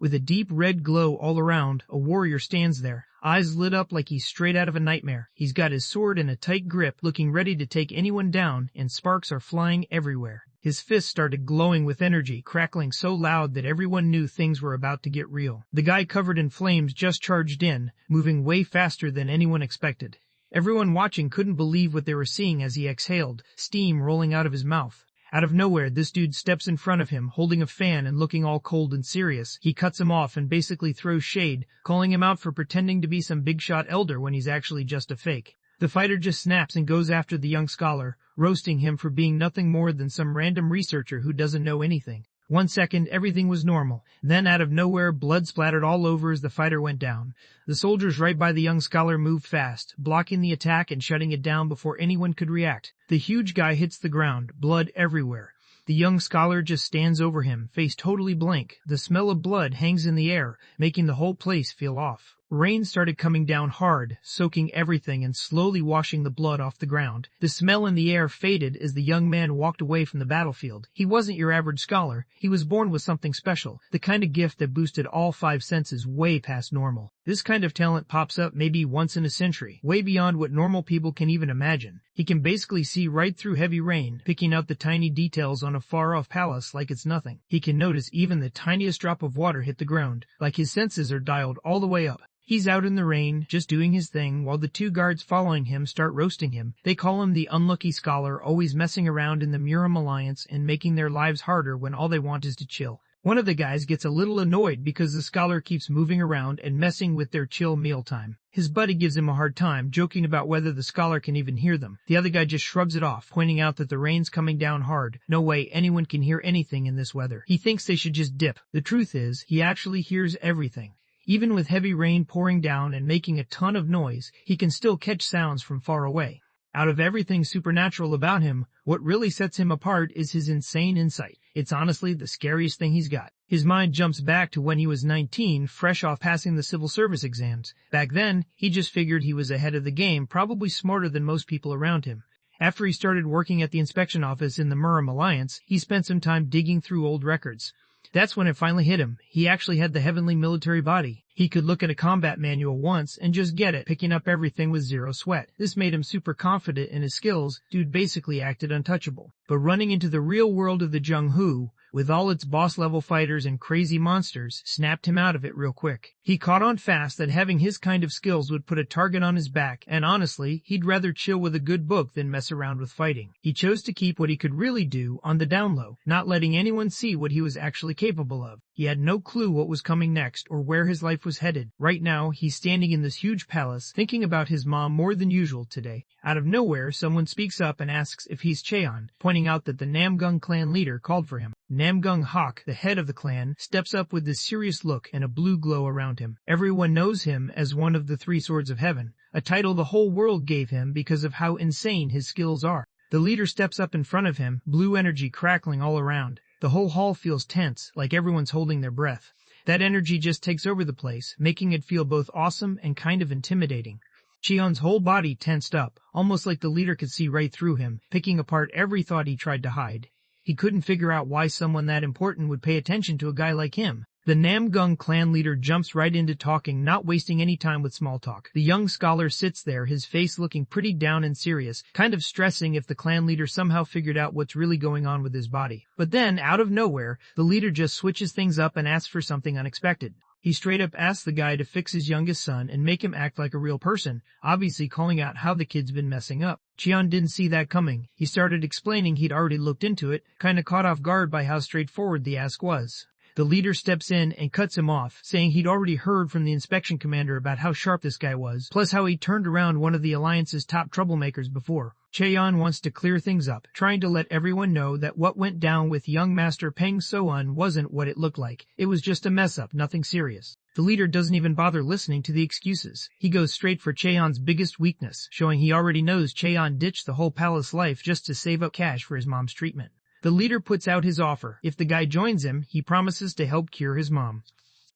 With a deep red glow all around, a warrior stands there, eyes lit up like he's straight out of a nightmare. He's got his sword in a tight grip, looking ready to take anyone down, and sparks are flying everywhere. His fists started glowing with energy, crackling so loud that everyone knew things were about to get real. The guy covered in flames just charged in, moving way faster than anyone expected. Everyone watching couldn't believe what they were seeing as he exhaled, steam rolling out of his mouth. Out of nowhere, this dude steps in front of him, holding a fan and looking all cold and serious. He cuts him off and basically throws shade, calling him out for pretending to be some big-shot elder when he's actually just a fake. The fighter just snaps and goes after the young scholar, roasting him for being nothing more than some random researcher who doesn't know anything. 1 second, everything was normal. Then, out of nowhere, blood splattered all over as the fighter went down. The soldiers right by the young scholar moved fast, blocking the attack and shutting it down before anyone could react. The huge guy hits the ground, blood everywhere. The young scholar just stands over him, face totally blank. The smell of blood hangs in the air, making the whole place feel off. Rain started coming down hard, soaking everything and slowly washing the blood off the ground. The smell in the air faded as the young man walked away from the battlefield. He wasn't your average scholar. He was born with something special, the kind of gift that boosted all 5 senses way past normal. This kind of talent pops up maybe once in a century, way beyond what normal people can even imagine. He can basically see right through heavy rain, picking out the tiny details on a far-off palace like it's nothing. He can notice even the tiniest drop of water hit the ground, like his senses are dialed all the way up. He's out in the rain, just doing his thing, while the 2 guards following him start roasting him. They call him the unlucky scholar, always messing around in the Murim Alliance and making their lives harder when all they want is to chill. One of the guys gets a little annoyed because the scholar keeps moving around and messing with their chill mealtime. His buddy gives him a hard time, joking about whether the scholar can even hear them. The other guy just shrugs it off, pointing out that the rain's coming down hard. No way anyone can hear anything in this weather. He thinks they should just dip. The truth is, he actually hears everything. Even with heavy rain pouring down and making a ton of noise, he can still catch sounds from far away. Out of everything supernatural about him, what really sets him apart is his insane insight. It's honestly the scariest thing he's got. His mind jumps back to when he was 19, fresh off passing the civil service exams. Back then, he just figured he was ahead of the game, probably smarter than most people around him. After he started working at the inspection office in the Murim Alliance, he spent some time digging through old records. That's when it finally hit him. He actually had the heavenly military body. He could look at a combat manual once and just get it, picking up everything with zero sweat. This made him super confident in his skills. Dude basically acted untouchable. But running into the real world of the Jung-Hu, with all its boss-level fighters and crazy monsters, snapped him out of it real quick. He caught on fast that having his kind of skills would put a target on his back, and honestly, he'd rather chill with a good book than mess around with fighting. He chose to keep what he could really do on the down low, not letting anyone see what he was actually capable of. He had no clue what was coming next or where his life was headed. Right now, he's standing in this huge palace, thinking about his mom more than usual today. Out of nowhere, someone speaks up and asks if he's Cheon, pointing out that the Namgung clan leader called for him. Namgung Hawk, the head of the clan, steps up with this serious look and a blue glow around him. Everyone knows him as one of the 3 Swords of Heaven, a title the whole world gave him because of how insane his skills are. The leader steps up in front of him, blue energy crackling all around. The whole hall feels tense, like everyone's holding their breath. That energy just takes over the place, making it feel both awesome and kind of intimidating. Cheon's whole body tensed up, almost like the leader could see right through him, picking apart every thought he tried to hide. He couldn't figure out why someone that important would pay attention to a guy like him. The Namgung clan leader jumps right into talking, not wasting any time with small talk. The young scholar sits there, his face looking pretty down and serious, kind of stressing if the clan leader somehow figured out what's really going on with his body. But then, out of nowhere, the leader just switches things up and asks for something unexpected. He straight up asks the guy to fix his youngest son and make him act like a real person, obviously calling out how the kid's been messing up. Cheon didn't see that coming. He started explaining he'd already looked into it, kinda caught off guard by how straightforward the ask was. The leader steps in and cuts him off, saying he'd already heard from the inspection commander about how sharp this guy was, plus how he turned around one of the Alliance's top troublemakers before. Cheon wants to clear things up, trying to let everyone know that what went down with young Master Peng So-un wasn't what it looked like. It was just a mess-up, nothing serious. The leader doesn't even bother listening to the excuses. He goes straight for Cheon's biggest weakness, showing he already knows Cheon ditched the whole palace life just to save up cash for his mom's treatment. The leader puts out his offer. If the guy joins him, he promises to help cure his mom.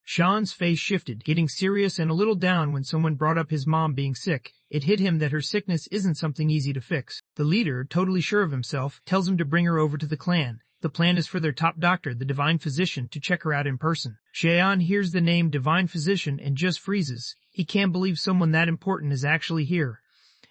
Sean's face shifted, getting serious and a little down when someone brought up his mom being sick. It hit him that her sickness isn't something easy to fix. The leader, totally sure of himself, tells him to bring her over to the clan. The plan is for their top doctor, the divine physician, to check her out in person. Cheon hears the name divine physician and just freezes. He can't believe someone that important is actually here.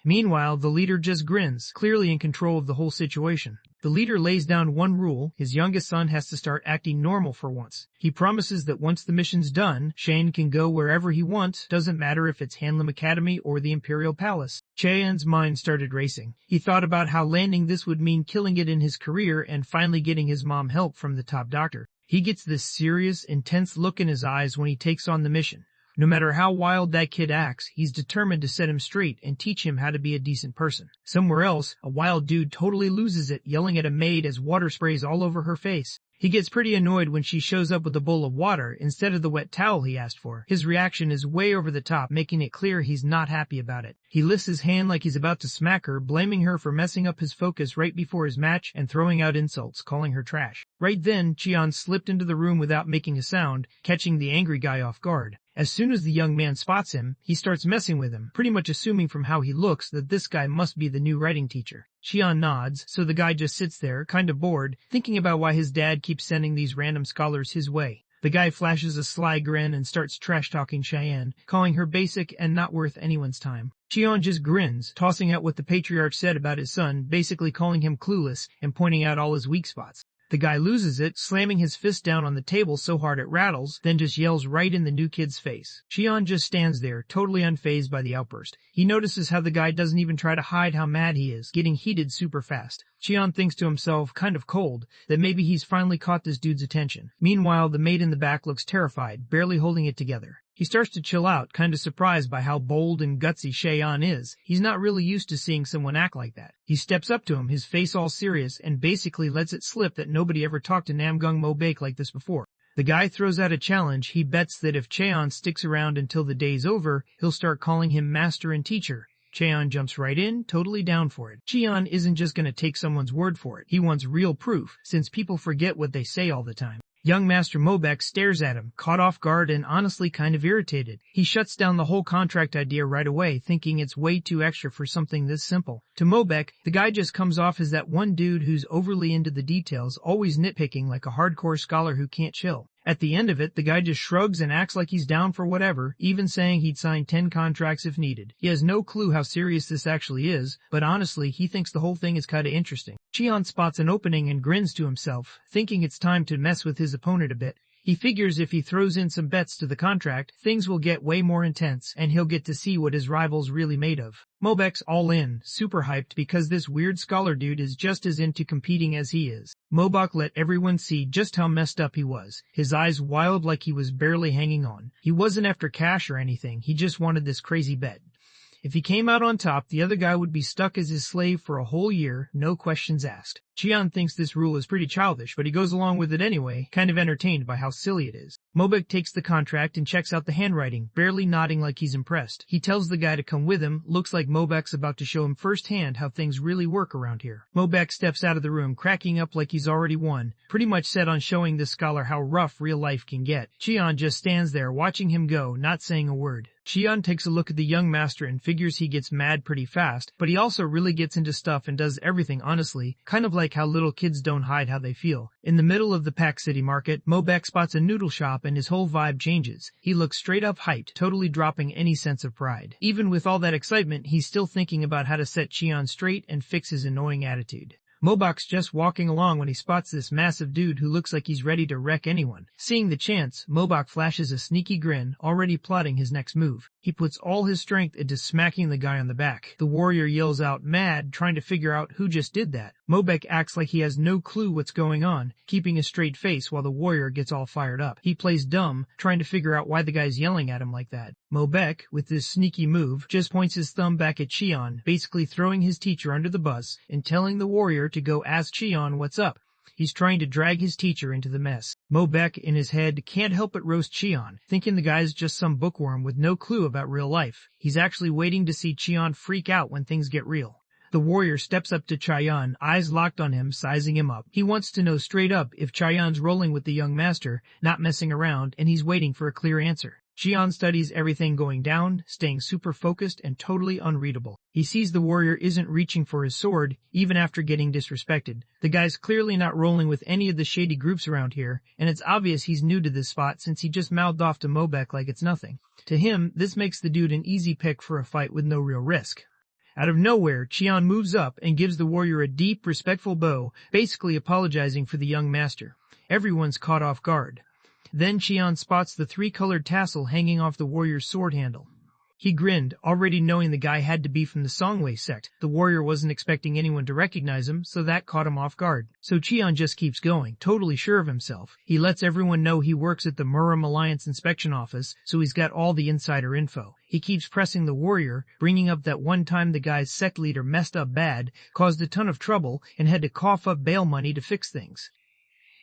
Meanwhile, the leader just grins, clearly in control of the whole situation. The leader lays down one rule: his youngest son has to start acting normal for once. He promises that once the mission's done, Shane can go wherever he wants, doesn't matter if it's Hanlim Academy or the Imperial Palace. Cheon's mind started racing. He thought about how landing this would mean killing it in his career and finally getting his mom help from the top doctor. He gets this serious, intense look in his eyes when he takes on the mission. No matter how wild that kid acts, he's determined to set him straight and teach him how to be a decent person. Somewhere else, a wild dude totally loses it, yelling at a maid as water sprays all over her face. He gets pretty annoyed when she shows up with a bowl of water instead of the wet towel he asked for. His reaction is way over the top, making it clear he's not happy about it. He lifts his hand like he's about to smack her, blaming her for messing up his focus right before his match and throwing out insults, calling her trash. Right then, Cheon slipped into the room without making a sound, catching the angry guy off guard. As soon as the young man spots him, he starts messing with him, pretty much assuming from how he looks that this guy must be the new writing teacher. Cheon nods, so the guy just sits there, kind of bored, thinking about why his dad keeps sending these random scholars his way. The guy flashes a sly grin and starts trash-talking Cheyenne, calling her basic and not worth anyone's time. Cheon just grins, tossing out what the patriarch said about his son, basically calling him clueless and pointing out all his weak spots. The guy loses it, slamming his fist down on the table so hard it rattles, then just yells right in the new kid's face. Cheon just stands there, totally unfazed by the outburst. He notices how the guy doesn't even try to hide how mad he is, getting heated super fast. Cheon thinks to himself, kind of cold, that maybe he's finally caught this dude's attention. Meanwhile, the maid in the back looks terrified, barely holding it together. He starts to chill out, kind of surprised by how bold and gutsy Cheon is. He's not really used to seeing someone act like that. He steps up to him, his face all serious, and basically lets it slip that nobody ever talked to Namgung Mobake like this before. The guy throws out a challenge. He bets that if Cheon sticks around until the day's over, he'll start calling him master and teacher. Cheon jumps right in, totally down for it. Cheon isn't just going to take someone's word for it. He wants real proof, since people forget what they say all the time. Young Master Mobek stares at him, caught off guard and honestly kind of irritated. He shuts down the whole contract idea right away, thinking it's way too extra for something this simple. To Mobek, the guy just comes off as that one dude who's overly into the details, always nitpicking like a hardcore scholar who can't chill. At the end of it, the guy just shrugs and acts like he's down for whatever, even saying he'd sign 10 contracts if needed. He has no clue how serious this actually is, but honestly, he thinks the whole thing is kinda interesting. Cheon spots an opening and grins to himself, thinking it's time to mess with his opponent a bit. He figures if he throws in some bets to the contract, things will get way more intense, and he'll get to see what his rival's really made of. Mobek's all in, super hyped because this weird scholar dude is just as into competing as he is. Mobek let everyone see just how messed up he was, his eyes wild like he was barely hanging on. He wasn't after cash or anything, he just wanted this crazy bet. If he came out on top, the other guy would be stuck as his slave for a whole year, no questions asked. Cheon thinks this rule is pretty childish, but he goes along with it anyway, kind of entertained by how silly it is. Mobek takes the contract and checks out the handwriting, barely nodding like he's impressed. He tells the guy to come with him, looks like Mobek's about to show him firsthand how things really work around here. Mobek steps out of the room, cracking up like he's already won, pretty much set on showing this scholar how rough real life can get. Cheon just stands there, watching him go, not saying a word. Cheon takes a look at the young master and figures he gets mad pretty fast, but he also really gets into stuff and does everything honestly, kind of like how little kids don't hide how they feel. In the middle of the Pack City market, Mobek spots a noodle shop and his whole vibe changes. He looks straight up hyped, totally dropping any sense of pride. Even with all that excitement, he's still thinking about how to set Cheon straight and fix his annoying attitude. Mobek's just walking along when he spots this massive dude who looks like he's ready to wreck anyone. Seeing the chance, Mobek flashes a sneaky grin, already plotting his next move. He puts all his strength into smacking the guy on the back. The warrior yells out, mad, trying to figure out who just did that. Mobek acts like he has no clue what's going on, keeping a straight face while the warrior gets all fired up. He plays dumb, trying to figure out why the guy's yelling at him like that. Mobek, with this sneaky move, just points his thumb back at Cheon, basically throwing his teacher under the bus and telling the warrior to go ask Cheon what's up. He's trying to drag his teacher into the mess. Mobek, in his head, can't help but roast Cheon, thinking the guy's just some bookworm with no clue about real life. He's actually waiting to see Cheon freak out when things get real. The warrior steps up to Chayan, eyes locked on him, sizing him up. He wants to know straight up if Chayan's rolling with the young master, not messing around, and he's waiting for a clear answer. Chayan studies everything going down, staying super focused and totally unreadable. He sees the warrior isn't reaching for his sword, even after getting disrespected. The guy's clearly not rolling with any of the shady groups around here, and it's obvious he's new to this spot since he just mouthed off to Mobek like it's nothing. To him, this makes the dude an easy pick for a fight with no real risk. Out of nowhere, Chayan moves up and gives the warrior a deep, respectful bow, basically apologizing for the young master. Everyone's caught off guard. Then Chayan spots the three-colored tassel hanging off the warrior's sword handle. He grinned, already knowing the guy had to be from the Songwei sect. The warrior wasn't expecting anyone to recognize him, so that caught him off guard. So Chayan just keeps going, totally sure of himself. He lets everyone know he works at the Murim Alliance Inspection Office, so he's got all the insider info. He keeps pressing the warrior, bringing up that one time the guy's sect leader messed up bad, caused a ton of trouble, and had to cough up bail money to fix things.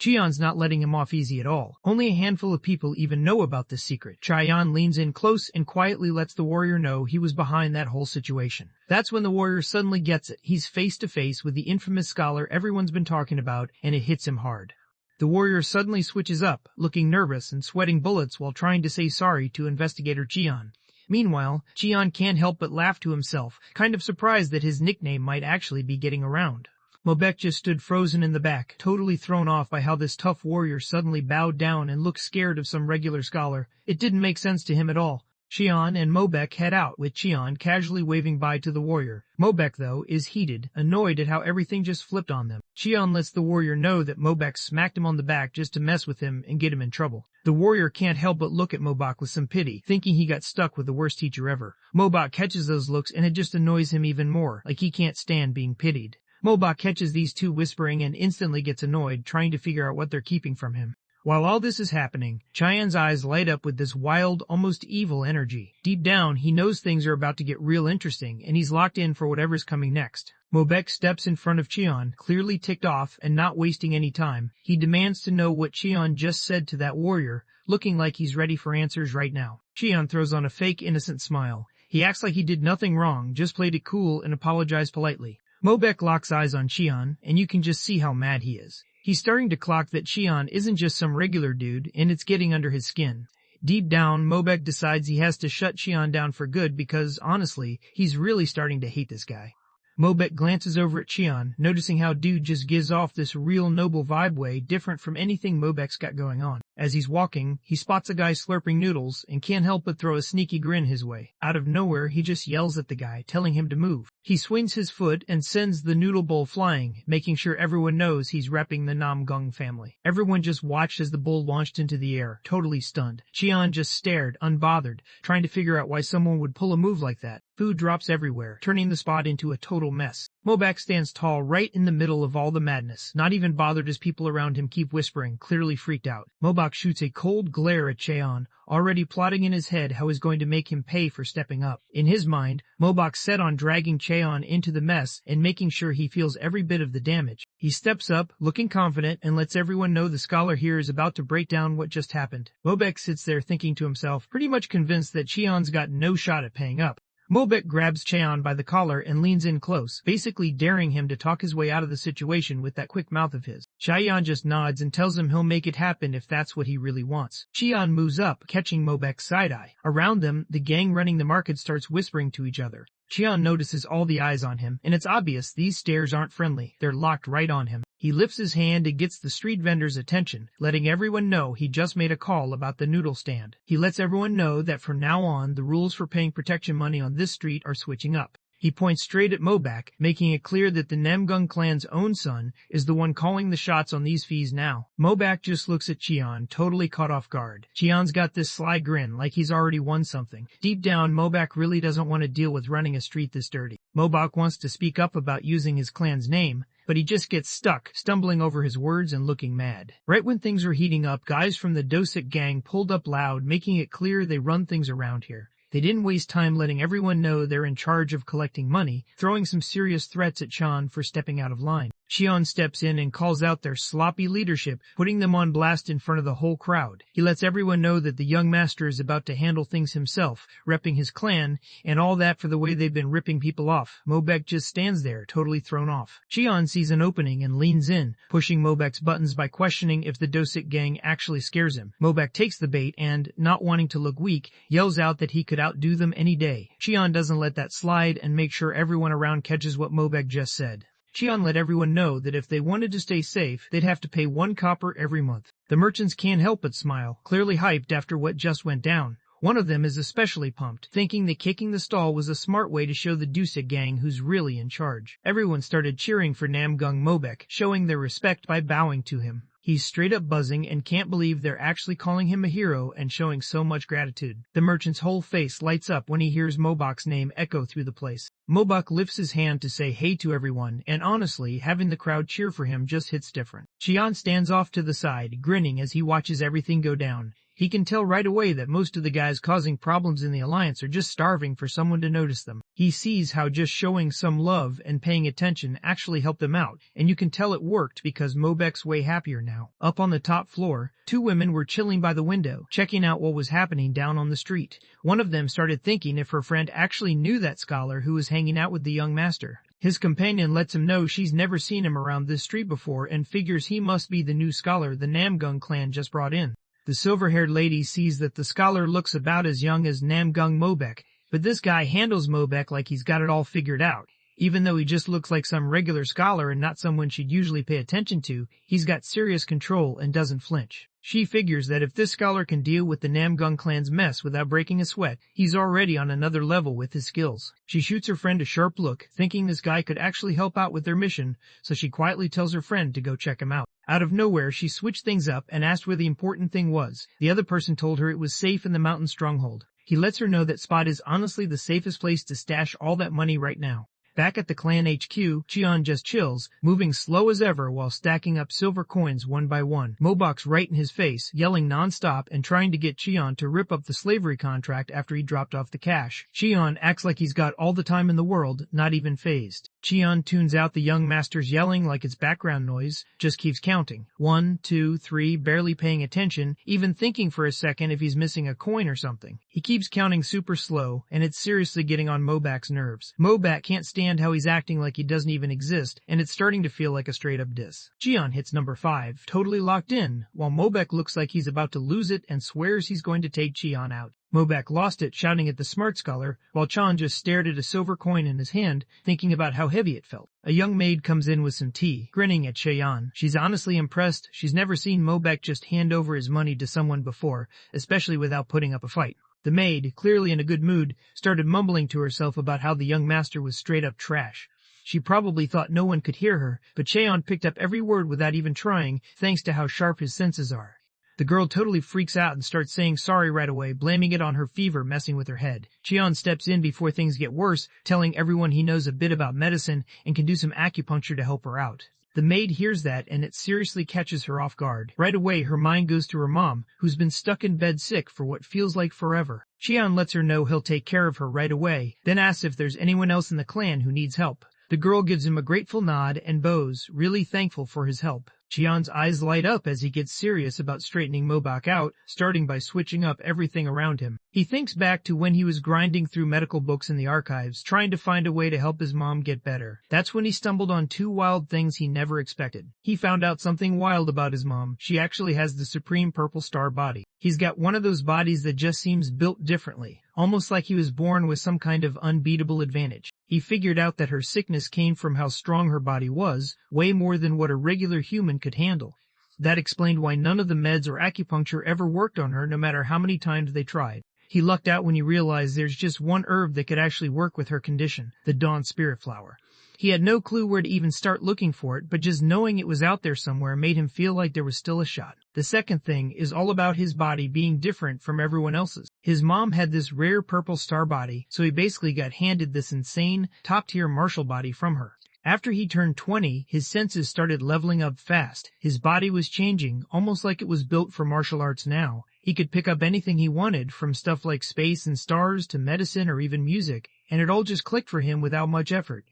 Chayan's not letting him off easy at all. Only a handful of people even know about this secret. Chayan leans in close and quietly lets the warrior know he was behind that whole situation. That's when the warrior suddenly gets it. He's face to face with the infamous scholar everyone's been talking about, and it hits him hard. The warrior suddenly switches up, looking nervous and sweating bullets while trying to say sorry to investigator Chayan. Meanwhile, Chayan can't help but laugh to himself, kind of surprised that his nickname might actually be getting around. Mobek just stood frozen in the back, totally thrown off by how this tough warrior suddenly bowed down and looked scared of some regular scholar. It didn't make sense to him at all. Chayan and Mobek head out, with Chayan casually waving bye to the warrior. Mobek, though, is heated, annoyed at how everything just flipped on them. Chayan lets the warrior know that Mobek smacked him on the back just to mess with him and get him in trouble. The warrior can't help but look at Mobek with some pity, thinking he got stuck with the worst teacher ever. Mobek catches those looks and it just annoys him even more, like he can't stand being pitied. Mobek catches these two whispering and instantly gets annoyed, trying to figure out what they're keeping from him. While all this is happening, Chayan's eyes light up with this wild, almost evil energy. Deep down, he knows things are about to get real interesting, and he's locked in for whatever's coming next. Mobek steps in front of Chayan, clearly ticked off and not wasting any time. He demands to know what Chayan just said to that warrior, looking like he's ready for answers right now. Chayan throws on a fake innocent smile. He acts like he did nothing wrong, just played it cool and apologized politely. Mobek locks eyes on Chayan, and you can just see how mad he is. He's starting to clock that Chayan isn't just some regular dude, and it's getting under his skin. Deep down, Mobek decides he has to shut Chayan down for good because, honestly, he's really starting to hate this guy. Mobek glances over at Chayan, noticing how dude just gives off this real noble vibe way different from anything Mobek's got going on. As he's walking, he spots a guy slurping noodles and can't help but throw a sneaky grin his way. Out of nowhere, he just yells at the guy, telling him to move. He swings his foot and sends the noodle bowl flying, making sure everyone knows he's repping the Namgung family. Everyone just watched as the bowl launched into the air, totally stunned. Chayan just stared, unbothered, trying to figure out why someone would pull a move like that. Food drops everywhere, turning the spot into a total mess. Mobek stands tall right in the middle of all the madness, not even bothered as people around him keep whispering, clearly freaked out. Mobek shoots a cold glare at Chayan, already plotting in his head how he's going to make him pay for stepping up. In his mind, Mobek's set on dragging Chayan into the mess and making sure he feels every bit of the damage. He steps up, looking confident, and lets everyone know the scholar here is about to break down what just happened. Mobek sits there thinking to himself, pretty much convinced that Chayan's got no shot at paying up. Mobek grabs Chayan by the collar and leans in close, basically daring him to talk his way out of the situation with that quick mouth of his. Chayan just nods and tells him he'll make it happen if that's what he really wants. Chayan moves up, catching Mobek's side-eye. Around them, the gang running the market starts whispering to each other. Chayan notices all the eyes on him, and it's obvious these stares aren't friendly. They're locked right on him. He lifts his hand and gets the street vendor's attention, letting everyone know he just made a call about the noodle stand. He lets everyone know that from now on, the rules for paying protection money on this street are switching up. He points straight at Mobek, making it clear that the Namgung clan's own son is the one calling the shots on these fees now. Mobek just looks at Chayan, totally caught off guard. Chayan's got this sly grin, like he's already won something. Deep down, Mobek really doesn't want to deal with running a street this dirty. Mobek wants to speak up about using his clan's name, but he just gets stuck, stumbling over his words and looking mad. Right when things were heating up, guys from the Dosik gang pulled up loud, making it clear they run things around here. They didn't waste time letting everyone know they're in charge of collecting money, throwing some serious threats at Chayan for stepping out of line. Shion steps in and calls out their sloppy leadership, putting them on blast in front of the whole crowd. He lets everyone know that the young master is about to handle things himself, repping his clan, and all that for the way they've been ripping people off. Mobek just stands there, totally thrown off. Shion sees an opening and leans in, pushing Mobek's buttons by questioning if the Dosik gang actually scares him. Mobek takes the bait and, not wanting to look weak, yells out that he could outdo them any day. Shion doesn't let that slide and makes sure everyone around catches what Mobek just said. Shion let everyone know that if they wanted to stay safe, they'd have to pay 1 copper every month. The merchants can't help but smile, clearly hyped after what just went down. One of them is especially pumped, thinking that kicking the stall was a smart way to show the Dusik gang who's really in charge. Everyone started cheering for Namgung Mobek, showing their respect by bowing to him. He's straight up buzzing and can't believe they're actually calling him a hero and showing so much gratitude. The merchant's whole face lights up when he hears Mobok's name echo through the place. Mobok lifts his hand to say hey to everyone, and honestly, having the crowd cheer for him just hits different. Shion stands off to the side, grinning as he watches everything go down. He can tell right away that most of the guys causing problems in the alliance are just starving for someone to notice them. He sees how just showing some love and paying attention actually helped them out, and you can tell it worked because Mobek's way happier now. Up on the top floor, 2 women were chilling by the window, checking out what was happening down on the street. One of them started thinking if her friend actually knew that scholar who was hanging out with the young master. His companion lets him know she's never seen him around this street before and figures he must be the new scholar the Namgung clan just brought in. The silver-haired lady sees that the scholar looks about as young as Namgung Mobek, but this guy handles Mobek like he's got it all figured out. Even though he just looks like some regular scholar and not someone she'd usually pay attention to, he's got serious control and doesn't flinch. She figures that if this scholar can deal with the Namgung clan's mess without breaking a sweat, he's already on another level with his skills. She shoots her friend a sharp look, thinking this guy could actually help out with their mission, so she quietly tells her friend to go check him out. Out of nowhere, she switched things up and asked where the important thing was. The other person told her it was safe in the mountain stronghold. He lets her know that spot is honestly the safest place to stash all that money right now. Back at the clan HQ, Shion just chills, moving slow as ever while stacking up silver coins one by one. Mobok's right in his face, yelling non-stop and trying to get Shion to rip up the slavery contract after he dropped off the cash. Shion acts like he's got all the time in the world, not even fazed. Shion tunes out the young master's yelling like it's background noise, just keeps counting. 1, 2, 3, barely paying attention, even thinking for a second if he's missing a coin or something. He keeps counting super slow, and it's seriously getting on Mobak's nerves. Mobak can't stand how he's acting like he doesn't even exist, and it's starting to feel like a straight-up diss. Shion hits number 5, totally locked in, while Mobak looks like he's about to lose it and swears he's going to take Shion out. Mobak lost it, shouting at the smart scholar, while Chan just stared at a silver coin in his hand, thinking about how heavy it felt. A young maid comes in with some tea, grinning at Cheyan. She's honestly impressed. She's never seen Mobak just hand over his money to someone before, especially without putting up a fight. The maid, clearly in a good mood, started mumbling to herself about how the young master was straight-up trash. She probably thought no one could hear her, but Cheon picked up every word without even trying, thanks to how sharp his senses are. The girl totally freaks out and starts saying sorry right away, blaming it on her fever messing with her head. Cheon steps in before things get worse, telling everyone he knows a bit about medicine and can do some acupuncture to help her out. The maid hears that and it seriously catches her off guard. Right away, her mind goes to her mom, who's been stuck in bed sick for what feels like forever. Cheon lets her know he'll take care of her right away, then asks if there's anyone else in the clan who needs help. The girl gives him a grateful nod and bows, really thankful for his help. Cheon's eyes light up as he gets serious about straightening Mobok out, starting by switching up everything around him. He thinks back to when he was grinding through medical books in the archives, trying to find a way to help his mom get better. That's when he stumbled on 2 wild things he never expected. He found out something wild about his mom. She actually has the supreme purple star body. He's got one of those bodies that just seems built differently, almost like he was born with some kind of unbeatable advantage. He figured out that her sickness came from how strong her body was, way more than what a regular human could handle. That explained why none of the meds or acupuncture ever worked on her, no matter how many times they tried. He lucked out when he realized there's just one herb that could actually work with her condition, the Dawn Spirit Flower. He had no clue where to even start looking for it, but just knowing it was out there somewhere made him feel like there was still a shot. The second thing is all about his body being different from everyone else's. His mom had this rare purple star body, so he basically got handed this insane, top-tier martial body from her. After he turned 20, his senses started leveling up fast. His body was changing, almost like it was built for martial arts now. He could pick up anything he wanted, from stuff like space and stars to medicine or even music, and it all just clicked for him without much effort.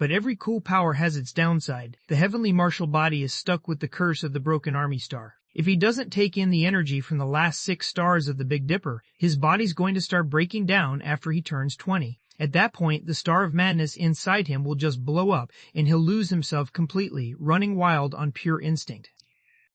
But every cool power has its downside. The heavenly martial body is stuck with the curse of the broken army star. If he doesn't take in the energy from the last 6 stars of the Big Dipper, his body's going to start breaking down after he turns 20. At that point, the star of madness inside him will just blow up and he'll lose himself completely, running wild on pure instinct.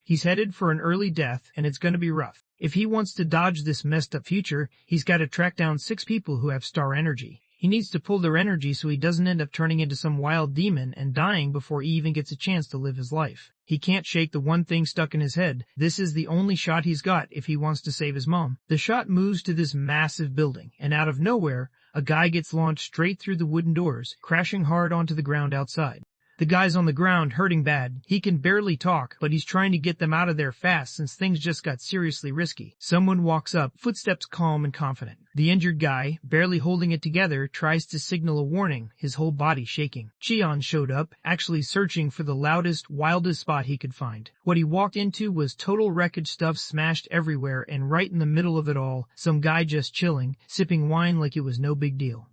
He's headed for an early death, and it's going to be rough. If he wants to dodge this messed up future, he's got to track down 6 people who have star energy. He needs to pull their energy so he doesn't end up turning into some wild demon and dying before he even gets a chance to live his life. He can't shake the one thing stuck in his head. This is the only shot he's got if he wants to save his mom. The shot moves to this massive building, and out of nowhere, a guy gets launched straight through the wooden doors, crashing hard onto the ground outside. The guy's on the ground hurting bad. He can barely talk, but he's trying to get them out of there fast since things just got seriously risky. Someone walks up, footsteps calm and confident. The injured guy, barely holding it together, tries to signal a warning, his whole body shaking. Cheon showed up, actually searching for the loudest, wildest spot he could find. What he walked into was total wreckage, stuff smashed everywhere, and right in the middle of it all, some guy just chilling, sipping wine like it was no big deal.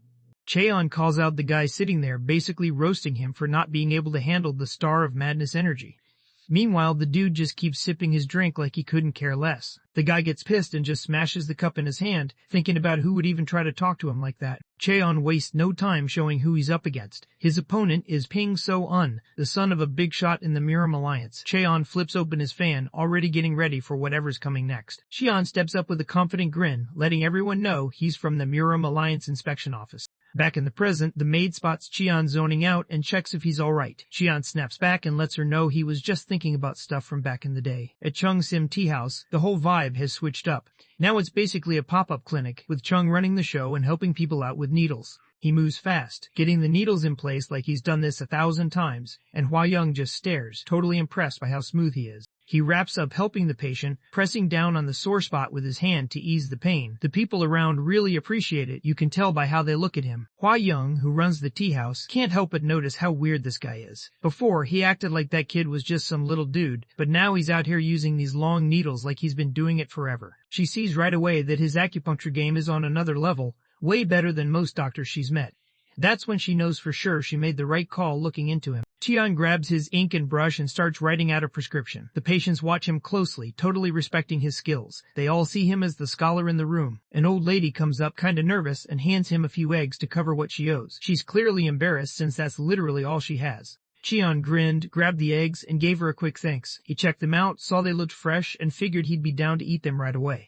Cheon calls out the guy sitting there, basically roasting him for not being able to handle the star of madness energy. Meanwhile, the dude just keeps sipping his drink like he couldn't care less. The guy gets pissed and just smashes the cup in his hand, thinking about who would even try to talk to him like that. Cheon wastes no time showing who he's up against. His opponent is Ping So-un, the son of a big shot in the Miram Alliance. Cheon flips open his fan, already getting ready for whatever's coming next. Cheon steps up with a confident grin, letting everyone know he's from the Miram Alliance inspection office. Back in the present, the maid spots Cheon zoning out and checks if he's alright. Cheon snaps back and lets her know he was just thinking about stuff from back in the day. At Chung Sim Tea House, the whole vibe has switched up. Now it's basically a pop-up clinic, with Chung running the show and helping people out with needles. He moves fast, getting the needles in place like he's done this 1,000 times, and Hua Young just stares, totally impressed by how smooth he is. He wraps up helping the patient, pressing down on the sore spot with his hand to ease the pain. The people around really appreciate it, you can tell by how they look at him. Hua Young, who runs the tea house, can't help but notice how weird this guy is. Before, he acted like that kid was just some little dude, but now he's out here using these long needles like he's been doing it forever. She sees right away that his acupuncture game is on another level, way better than most doctors she's met. That's when she knows for sure she made the right call looking into him. Cheon grabs his ink and brush and starts writing out a prescription. The patients watch him closely, totally respecting his skills. They all see him as the scholar in the room. An old lady comes up kinda nervous and hands him a few eggs to cover what she owes. She's clearly embarrassed since that's literally all she has. Cheon grinned, grabbed the eggs, and gave her a quick thanks. He checked them out, saw they looked fresh, and figured he'd be down to eat them right away.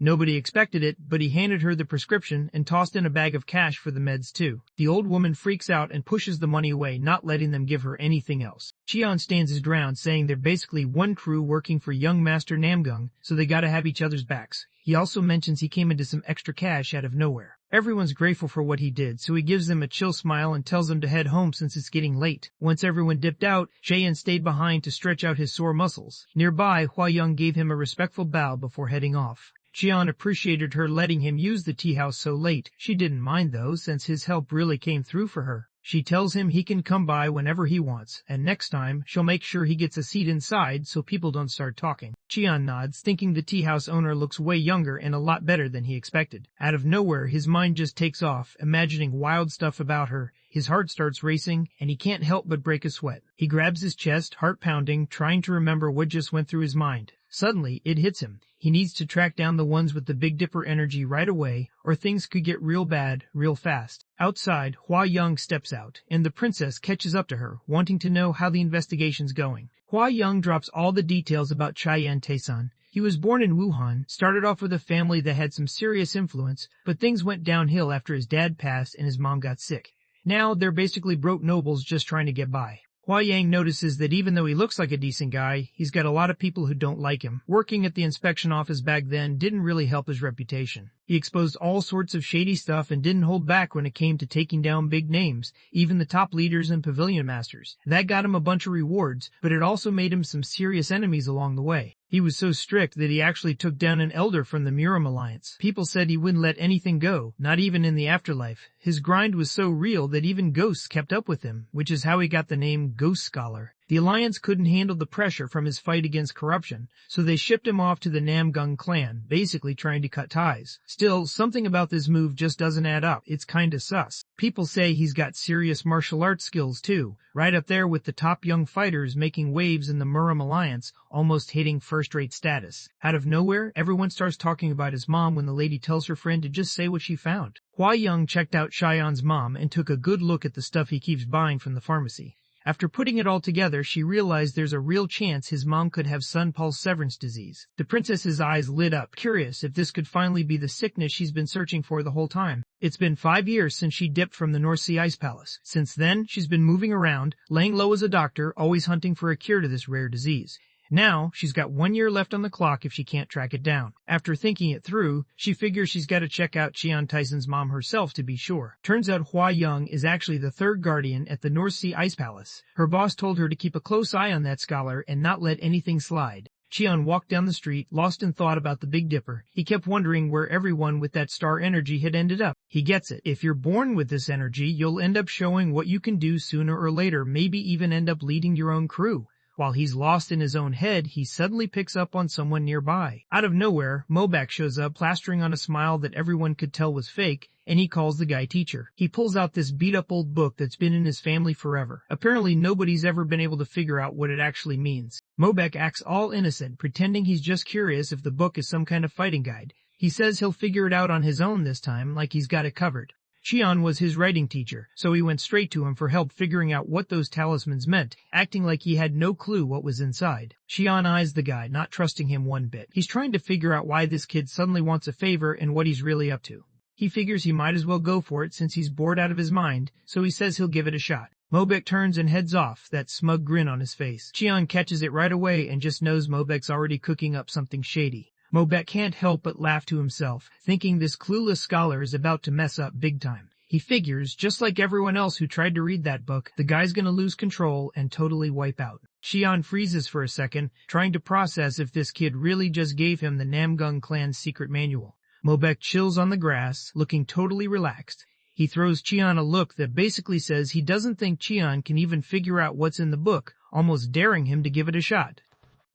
Nobody expected it, but he handed her the prescription and tossed in a bag of cash for the meds too. The old woman freaks out and pushes the money away, not letting them give her anything else. Cheon stands his ground, saying they're basically one crew working for young Master Namgung, so they gotta have each other's backs. He also mentions he came into some extra cash out of nowhere. Everyone's grateful for what he did, so he gives them a chill smile and tells them to head home since it's getting late. Once everyone dipped out, Cheon stayed behind to stretch out his sore muscles. Nearby, Hua Young gave him a respectful bow before heading off. Cheon appreciated her letting him use the tea house so late. She didn't mind though, since his help really came through for her. She tells him he can come by whenever he wants, and next time, she'll make sure he gets a seat inside so people don't start talking. Cheon nods, thinking the tea house owner looks way younger and a lot better than he expected. Out of nowhere, his mind just takes off, imagining wild stuff about her. His heart starts racing, and he can't help but break a sweat. He grabs his chest, heart pounding, trying to remember what just went through his mind. Suddenly, it hits him. He needs to track down the ones with the Big Dipper energy right away, or things could get real bad, real fast. Outside, Hua Young steps out, and the princess catches up to her, wanting to know how the investigation's going. Hua Young drops all the details about Cheyenne Taesan. He was born in Wuhan, started off with a family that had some serious influence, but things went downhill after his dad passed and his mom got sick. Now, they're basically broke nobles just trying to get by. Hua Yang notices that even though he looks like a decent guy, he's got a lot of people who don't like him. Working at the inspection office back then didn't really help his reputation. He exposed all sorts of shady stuff and didn't hold back when it came to taking down big names, even the top leaders and pavilion masters. That got him a bunch of rewards, but it also made him some serious enemies along the way. He was so strict that he actually took down an elder from the Miram Alliance. People said he wouldn't let anything go, not even in the afterlife. His grind was so real that even ghosts kept up with him, which is how he got the name Ghost Scholar. The Alliance couldn't handle the pressure from his fight against corruption, so they shipped him off to the Namgung clan, basically trying to cut ties. Still, something about this move just doesn't add up. It's kinda sus. People say he's got serious martial arts skills too, right up there with the top young fighters making waves in the Murim Alliance, almost hitting first-rate status. Out of nowhere, everyone starts talking about his mom when the lady tells her friend to just say what she found. Hua Young checked out Cheon's mom and took a good look at the stuff he keeps buying from the pharmacy. After putting it all together, she realized there's a real chance his mom could have Sun-Paul's severance disease. The princess's eyes lit up, curious if this could finally be the sickness she's been searching for the whole time. It's been 5 years since she dipped from the North Sea Ice Palace. Since then, she's been moving around, laying low as a doctor, always hunting for a cure to this rare disease. Now, she's got 1 year left on the clock if she can't track it down. After thinking it through, she figures she's got to check out Cheon Tyson's mom herself to be sure. Turns out Hua Young is actually the third guardian at the North Sea Ice Palace. Her boss told her to keep a close eye on that scholar and not let anything slide. Cheon walked down the street, lost in thought about the Big Dipper. He kept wondering where everyone with that star energy had ended up. He gets it. If you're born with this energy, you'll end up showing what you can do sooner or later, maybe even end up leading your own crew. While he's lost in his own head, he suddenly picks up on someone nearby. Out of nowhere, Mobak shows up, plastering on a smile that everyone could tell was fake, and he calls the guy teacher. He pulls out this beat-up old book that's been in his family forever. Apparently nobody's ever been able to figure out what it actually means. Mobak acts all innocent, pretending he's just curious if the book is some kind of fighting guide. He says he'll figure it out on his own this time, like he's got it covered. Cheon was his writing teacher, so he went straight to him for help figuring out what those talismans meant, acting like he had no clue what was inside. Cheon eyes the guy, not trusting him one bit. He's trying to figure out why this kid suddenly wants a favor and what he's really up to. He figures he might as well go for it since he's bored out of his mind, so he says he'll give it a shot. Mobek turns and heads off, that smug grin on his face. Cheon catches it right away and just knows Mobek's already cooking up something shady. Mobek can't help but laugh to himself, thinking this clueless scholar is about to mess up big time. He figures, just like everyone else who tried to read that book, the guy's gonna lose control and totally wipe out. Cheon freezes for a second, trying to process if this kid really just gave him the Namgung clan's secret manual. Mobek chills on the grass, looking totally relaxed. He throws Cheon a look that basically says he doesn't think Cheon can even figure out what's in the book, almost daring him to give it a shot.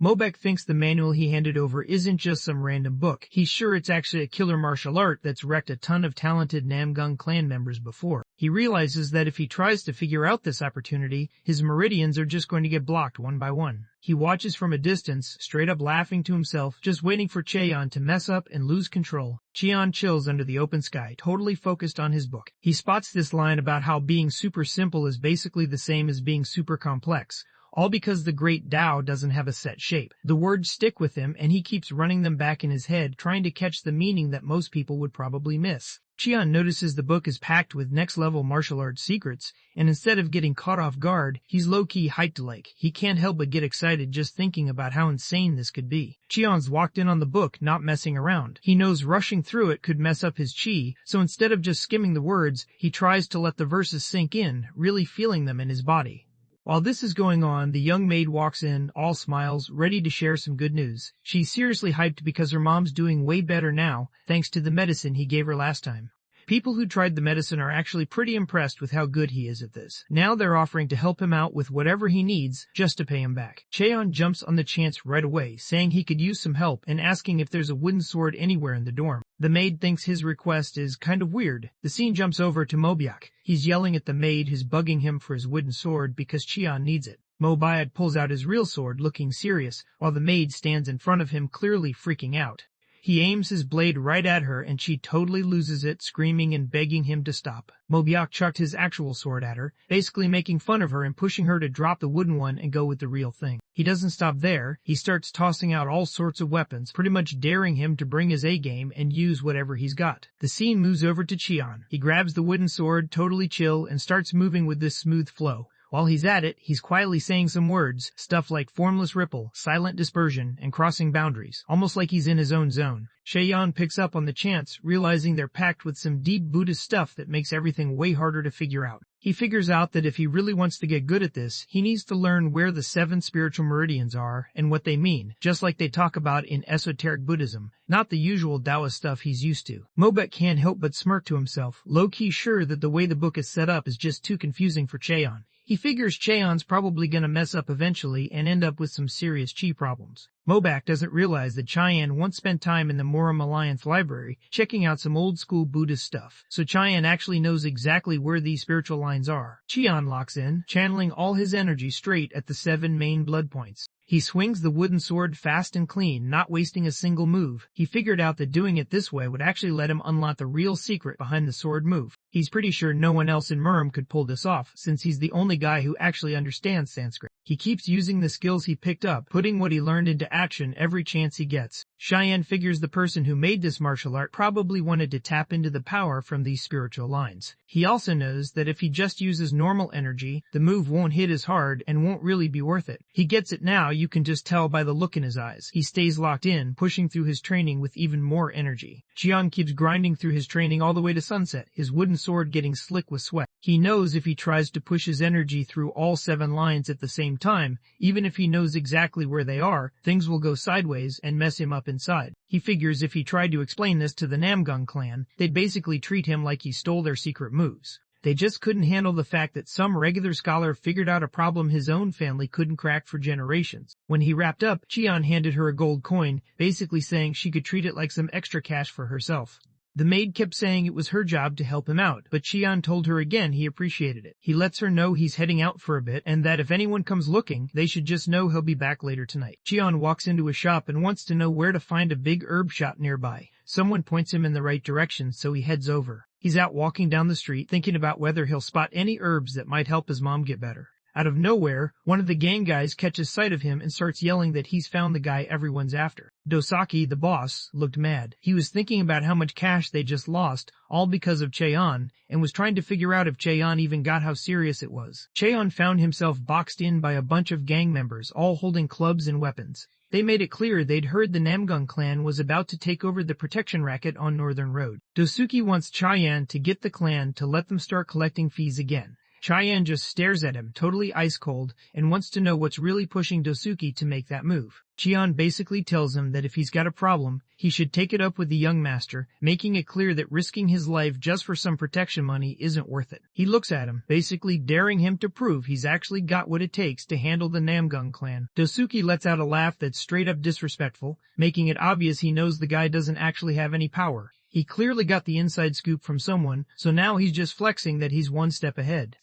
Mobek thinks the manual he handed over isn't just some random book. He's sure it's actually a killer martial art that's wrecked a ton of talented Namgung clan members before. He realizes that if he tries to figure out this opportunity, his meridians are just going to get blocked one by one. He watches from a distance, straight up laughing to himself, just waiting for Cheon to mess up and lose control. Cheon chills under the open sky, totally focused on his book. He spots this line about how being super simple is basically the same as being super complex. All because the great Tao doesn't have a set shape. The words stick with him, and he keeps running them back in his head, trying to catch the meaning that most people would probably miss. Cheon notices the book is packed with next-level martial arts secrets, and instead of getting caught off guard, he's low-key hyped like. He can't help but get excited just thinking about how insane this could be. Cheon's walked in on the book, not messing around. He knows rushing through it could mess up his chi, so instead of just skimming the words, he tries to let the verses sink in, really feeling them in his body. While this is going on, the young maid walks in, all smiles, ready to share some good news. She's seriously hyped because her mom's doing way better now, thanks to the medicine he gave her last time. People who tried the medicine are actually pretty impressed with how good he is at this. Now they're offering to help him out with whatever he needs just to pay him back. Cheon jumps on the chance right away, saying he could use some help and asking if there's a wooden sword anywhere in the dorm. The maid thinks his request is kind of weird. The scene jumps over to Mobiak. He's yelling at the maid who's bugging him for his wooden sword because Cheon needs it. Mobiad pulls out his real sword, looking serious, while the maid stands in front of him, clearly freaking out. He aims his blade right at her, and she totally loses it, screaming and begging him to stop. Mobiak chucked his actual sword at her, basically making fun of her and pushing her to drop the wooden one and go with the real thing. He doesn't stop there. He starts tossing out all sorts of weapons, pretty much daring him to bring his A-game and use whatever he's got. The scene moves over to Cheon. He grabs the wooden sword, totally chill, and starts moving with this smooth flow. While he's at it, he's quietly saying some words, stuff like formless ripple, silent dispersion, and crossing boundaries, almost like he's in his own zone. Cheon picks up on the chants, realizing they're packed with some deep Buddhist stuff that makes everything way harder to figure out. He figures out that if he really wants to get good at this, he needs to learn where the 7 spiritual meridians are and what they mean, just like they talk about in esoteric Buddhism, not the usual Taoist stuff he's used to. Mobek can't help but smirk to himself, low-key sure that the way the book is set up is just too confusing for Cheon. He figures Cheon's probably gonna mess up eventually and end up with some serious chi problems. Mobak doesn't realize that Cheyenne once spent time in the Moram Alliance library checking out some old-school Buddhist stuff, so Cheyenne actually knows exactly where these spiritual lines are. Cheon locks in, channeling all his energy straight at the 7 main blood points. He swings the wooden sword fast and clean, not wasting a single move. He figured out that doing it this way would actually let him unlock the real secret behind the sword move. He's pretty sure no one else in Muram could pull this off, since he's the only guy who actually understands Sanskrit. He keeps using the skills he picked up, putting what he learned into action every chance he gets. Cheyenne figures the person who made this martial art probably wanted to tap into the power from these spiritual lines. He also knows that if he just uses normal energy, the move won't hit as hard and won't really be worth it. He gets it now, you can just tell by the look in his eyes. He stays locked in, pushing through his training with even more energy. Cheon keeps grinding through his training all the way to sunset, his wooden sword getting slick with sweat. He knows if he tries to push his energy through all 7 lines at the same time, even if he knows exactly where they are, things will go sideways and mess him up inside. He figures if he tried to explain this to the Namgung clan, they'd basically treat him like he stole their secret moves. They just couldn't handle the fact that some regular scholar figured out a problem his own family couldn't crack for generations. When he wrapped up, Cheon handed her a gold coin, basically saying she could treat it like some extra cash for herself. The maid kept saying it was her job to help him out, but Cheon told her again he appreciated it. He lets her know he's heading out for a bit and that if anyone comes looking, they should just know he'll be back later tonight. Cheon walks into a shop and wants to know where to find a big herb shop nearby. Someone points him in the right direction, so he heads over. He's out walking down the street thinking about whether he'll spot any herbs that might help his mom get better. Out of nowhere, one of the gang guys catches sight of him and starts yelling that he's found the guy everyone's after. Dosaki, the boss, looked mad. He was thinking about how much cash they just lost, all because of Cheon, and was trying to figure out if Cheon even got how serious it was. Cheon found himself boxed in by a bunch of gang members, all holding clubs and weapons. They made it clear they'd heard the Namgung clan was about to take over the protection racket on Northern Road. Dosuke wants Cheyenne to get the clan to let them start collecting fees again. Cheyenne just stares at him, totally ice cold, and wants to know what's really pushing Dosuke to make that move. Cheon basically tells him that if he's got a problem, he should take it up with the young master, making it clear that risking his life just for some protection money isn't worth it. He looks at him, basically daring him to prove he's actually got what it takes to handle the Namgung clan. Dosuke lets out a laugh that's straight up disrespectful, making it obvious he knows the guy doesn't actually have any power. He clearly got the inside scoop from someone, so now he's just flexing that he's one step ahead.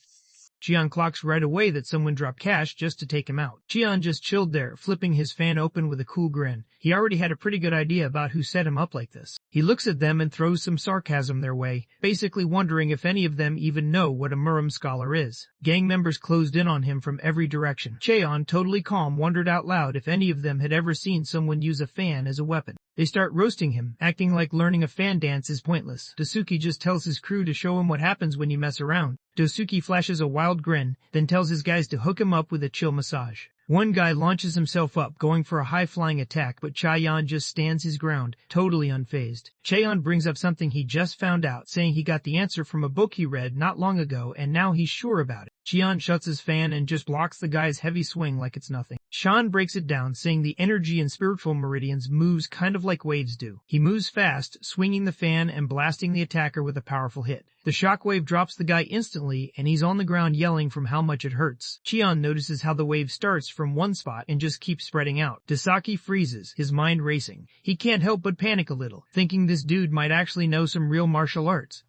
Cheon clocks right away that someone dropped cash just to take him out. Cheon just chilled there, flipping his fan open with a cool grin. He already had a pretty good idea about who set him up like this. He looks at them and throws some sarcasm their way, basically wondering if any of them even know what a Muram scholar is. Gang members closed in on him from every direction. Cheon, totally calm, wondered out loud if any of them had ever seen someone use a fan as a weapon. They start roasting him, acting like learning a fan dance is pointless. Dosuke just tells his crew to show him what happens when you mess around. Dosuke flashes a wild grin, then tells his guys to hook him up with a chill massage. One guy launches himself up, going for a high-flying attack, but Cheon just stands his ground, totally unfazed. Cheon brings up something he just found out, saying he got the answer from a book he read not long ago, and now he's sure about it. Cheon shuts his fan and just blocks the guy's heavy swing like it's nothing. Sean breaks it down, saying the energy in spiritual meridians moves kind of like waves do. He moves fast, swinging the fan and blasting the attacker with a powerful hit. The shockwave drops the guy instantly, and he's on the ground yelling from how much it hurts. Cheon notices how the wave starts from one spot and just keeps spreading out. Dosaki freezes, his mind racing. He can't help but panic a little, thinking this dude might actually know some real martial arts.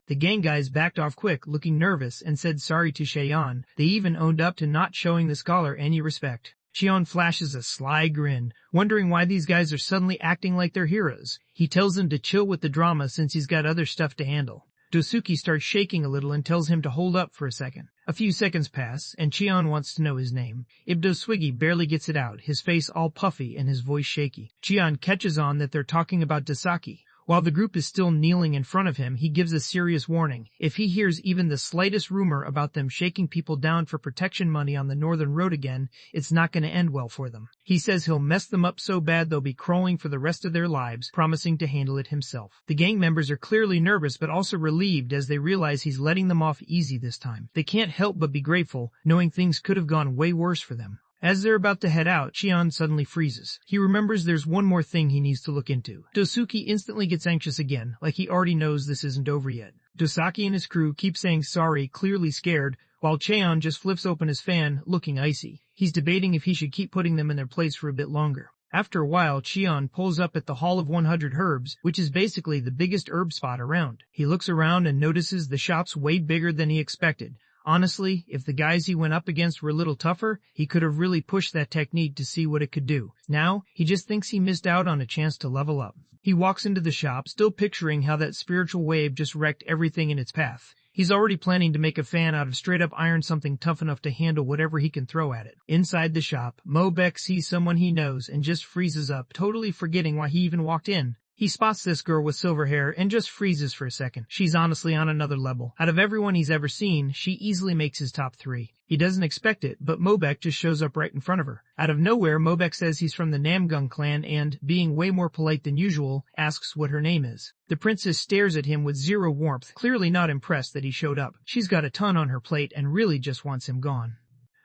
The gang guys backed off quick, looking nervous, and said sorry to Cheon. They even owned up to not showing the scholar any respect. Cheon flashes a sly grin, wondering why these guys are suddenly acting like they're heroes. He tells them to chill with the drama since he's got other stuff to handle. Dosuke starts shaking a little and tells him to hold up for a second. A few seconds pass, and Cheon wants to know his name. Ibdo Swiggy barely gets it out, his face all puffy and his voice shaky. Cheon catches on that they're talking about Dosaki. While the group is still kneeling in front of him, he gives a serious warning. If he hears even the slightest rumor about them shaking people down for protection money on the Northern Road again, it's not going to end well for them. He says he'll mess them up so bad they'll be crawling for the rest of their lives, promising to handle it himself. The gang members are clearly nervous but also relieved as they realize he's letting them off easy this time. They can't help but be grateful, knowing things could have gone way worse for them. As they're about to head out, Cheon suddenly freezes. He remembers there's one more thing he needs to look into. Dosuke instantly gets anxious again, like he already knows this isn't over yet. Dosaki and his crew keep saying sorry, clearly scared, while Cheon just flips open his fan, looking icy. He's debating if he should keep putting them in their place for a bit longer. After a while, Cheon pulls up at the Hall of 100 Herbs, which is basically the biggest herb spot around. He looks around and notices the shop's way bigger than he expected. Honestly, if the guys he went up against were a little tougher, he could have really pushed that technique to see what it could do. Now, he just thinks he missed out on a chance to level up. He walks into the shop, still picturing how that spiritual wave just wrecked everything in its path. He's already planning to make a fan out of straight-up iron, something tough enough to handle whatever he can throw at it. Inside the shop, Mobek sees someone he knows and just freezes up, totally forgetting why he even walked in. He spots this girl with silver hair and just freezes for a second. She's honestly on another level. Out of everyone he's ever seen, she easily makes his top 3. He doesn't expect it, but Mobek just shows up right in front of her. Out of nowhere, Mobek says he's from the Namgung clan and, being way more polite than usual, asks what her name is. The princess stares at him with zero warmth, clearly not impressed that he showed up. She's got a ton on her plate and really just wants him gone.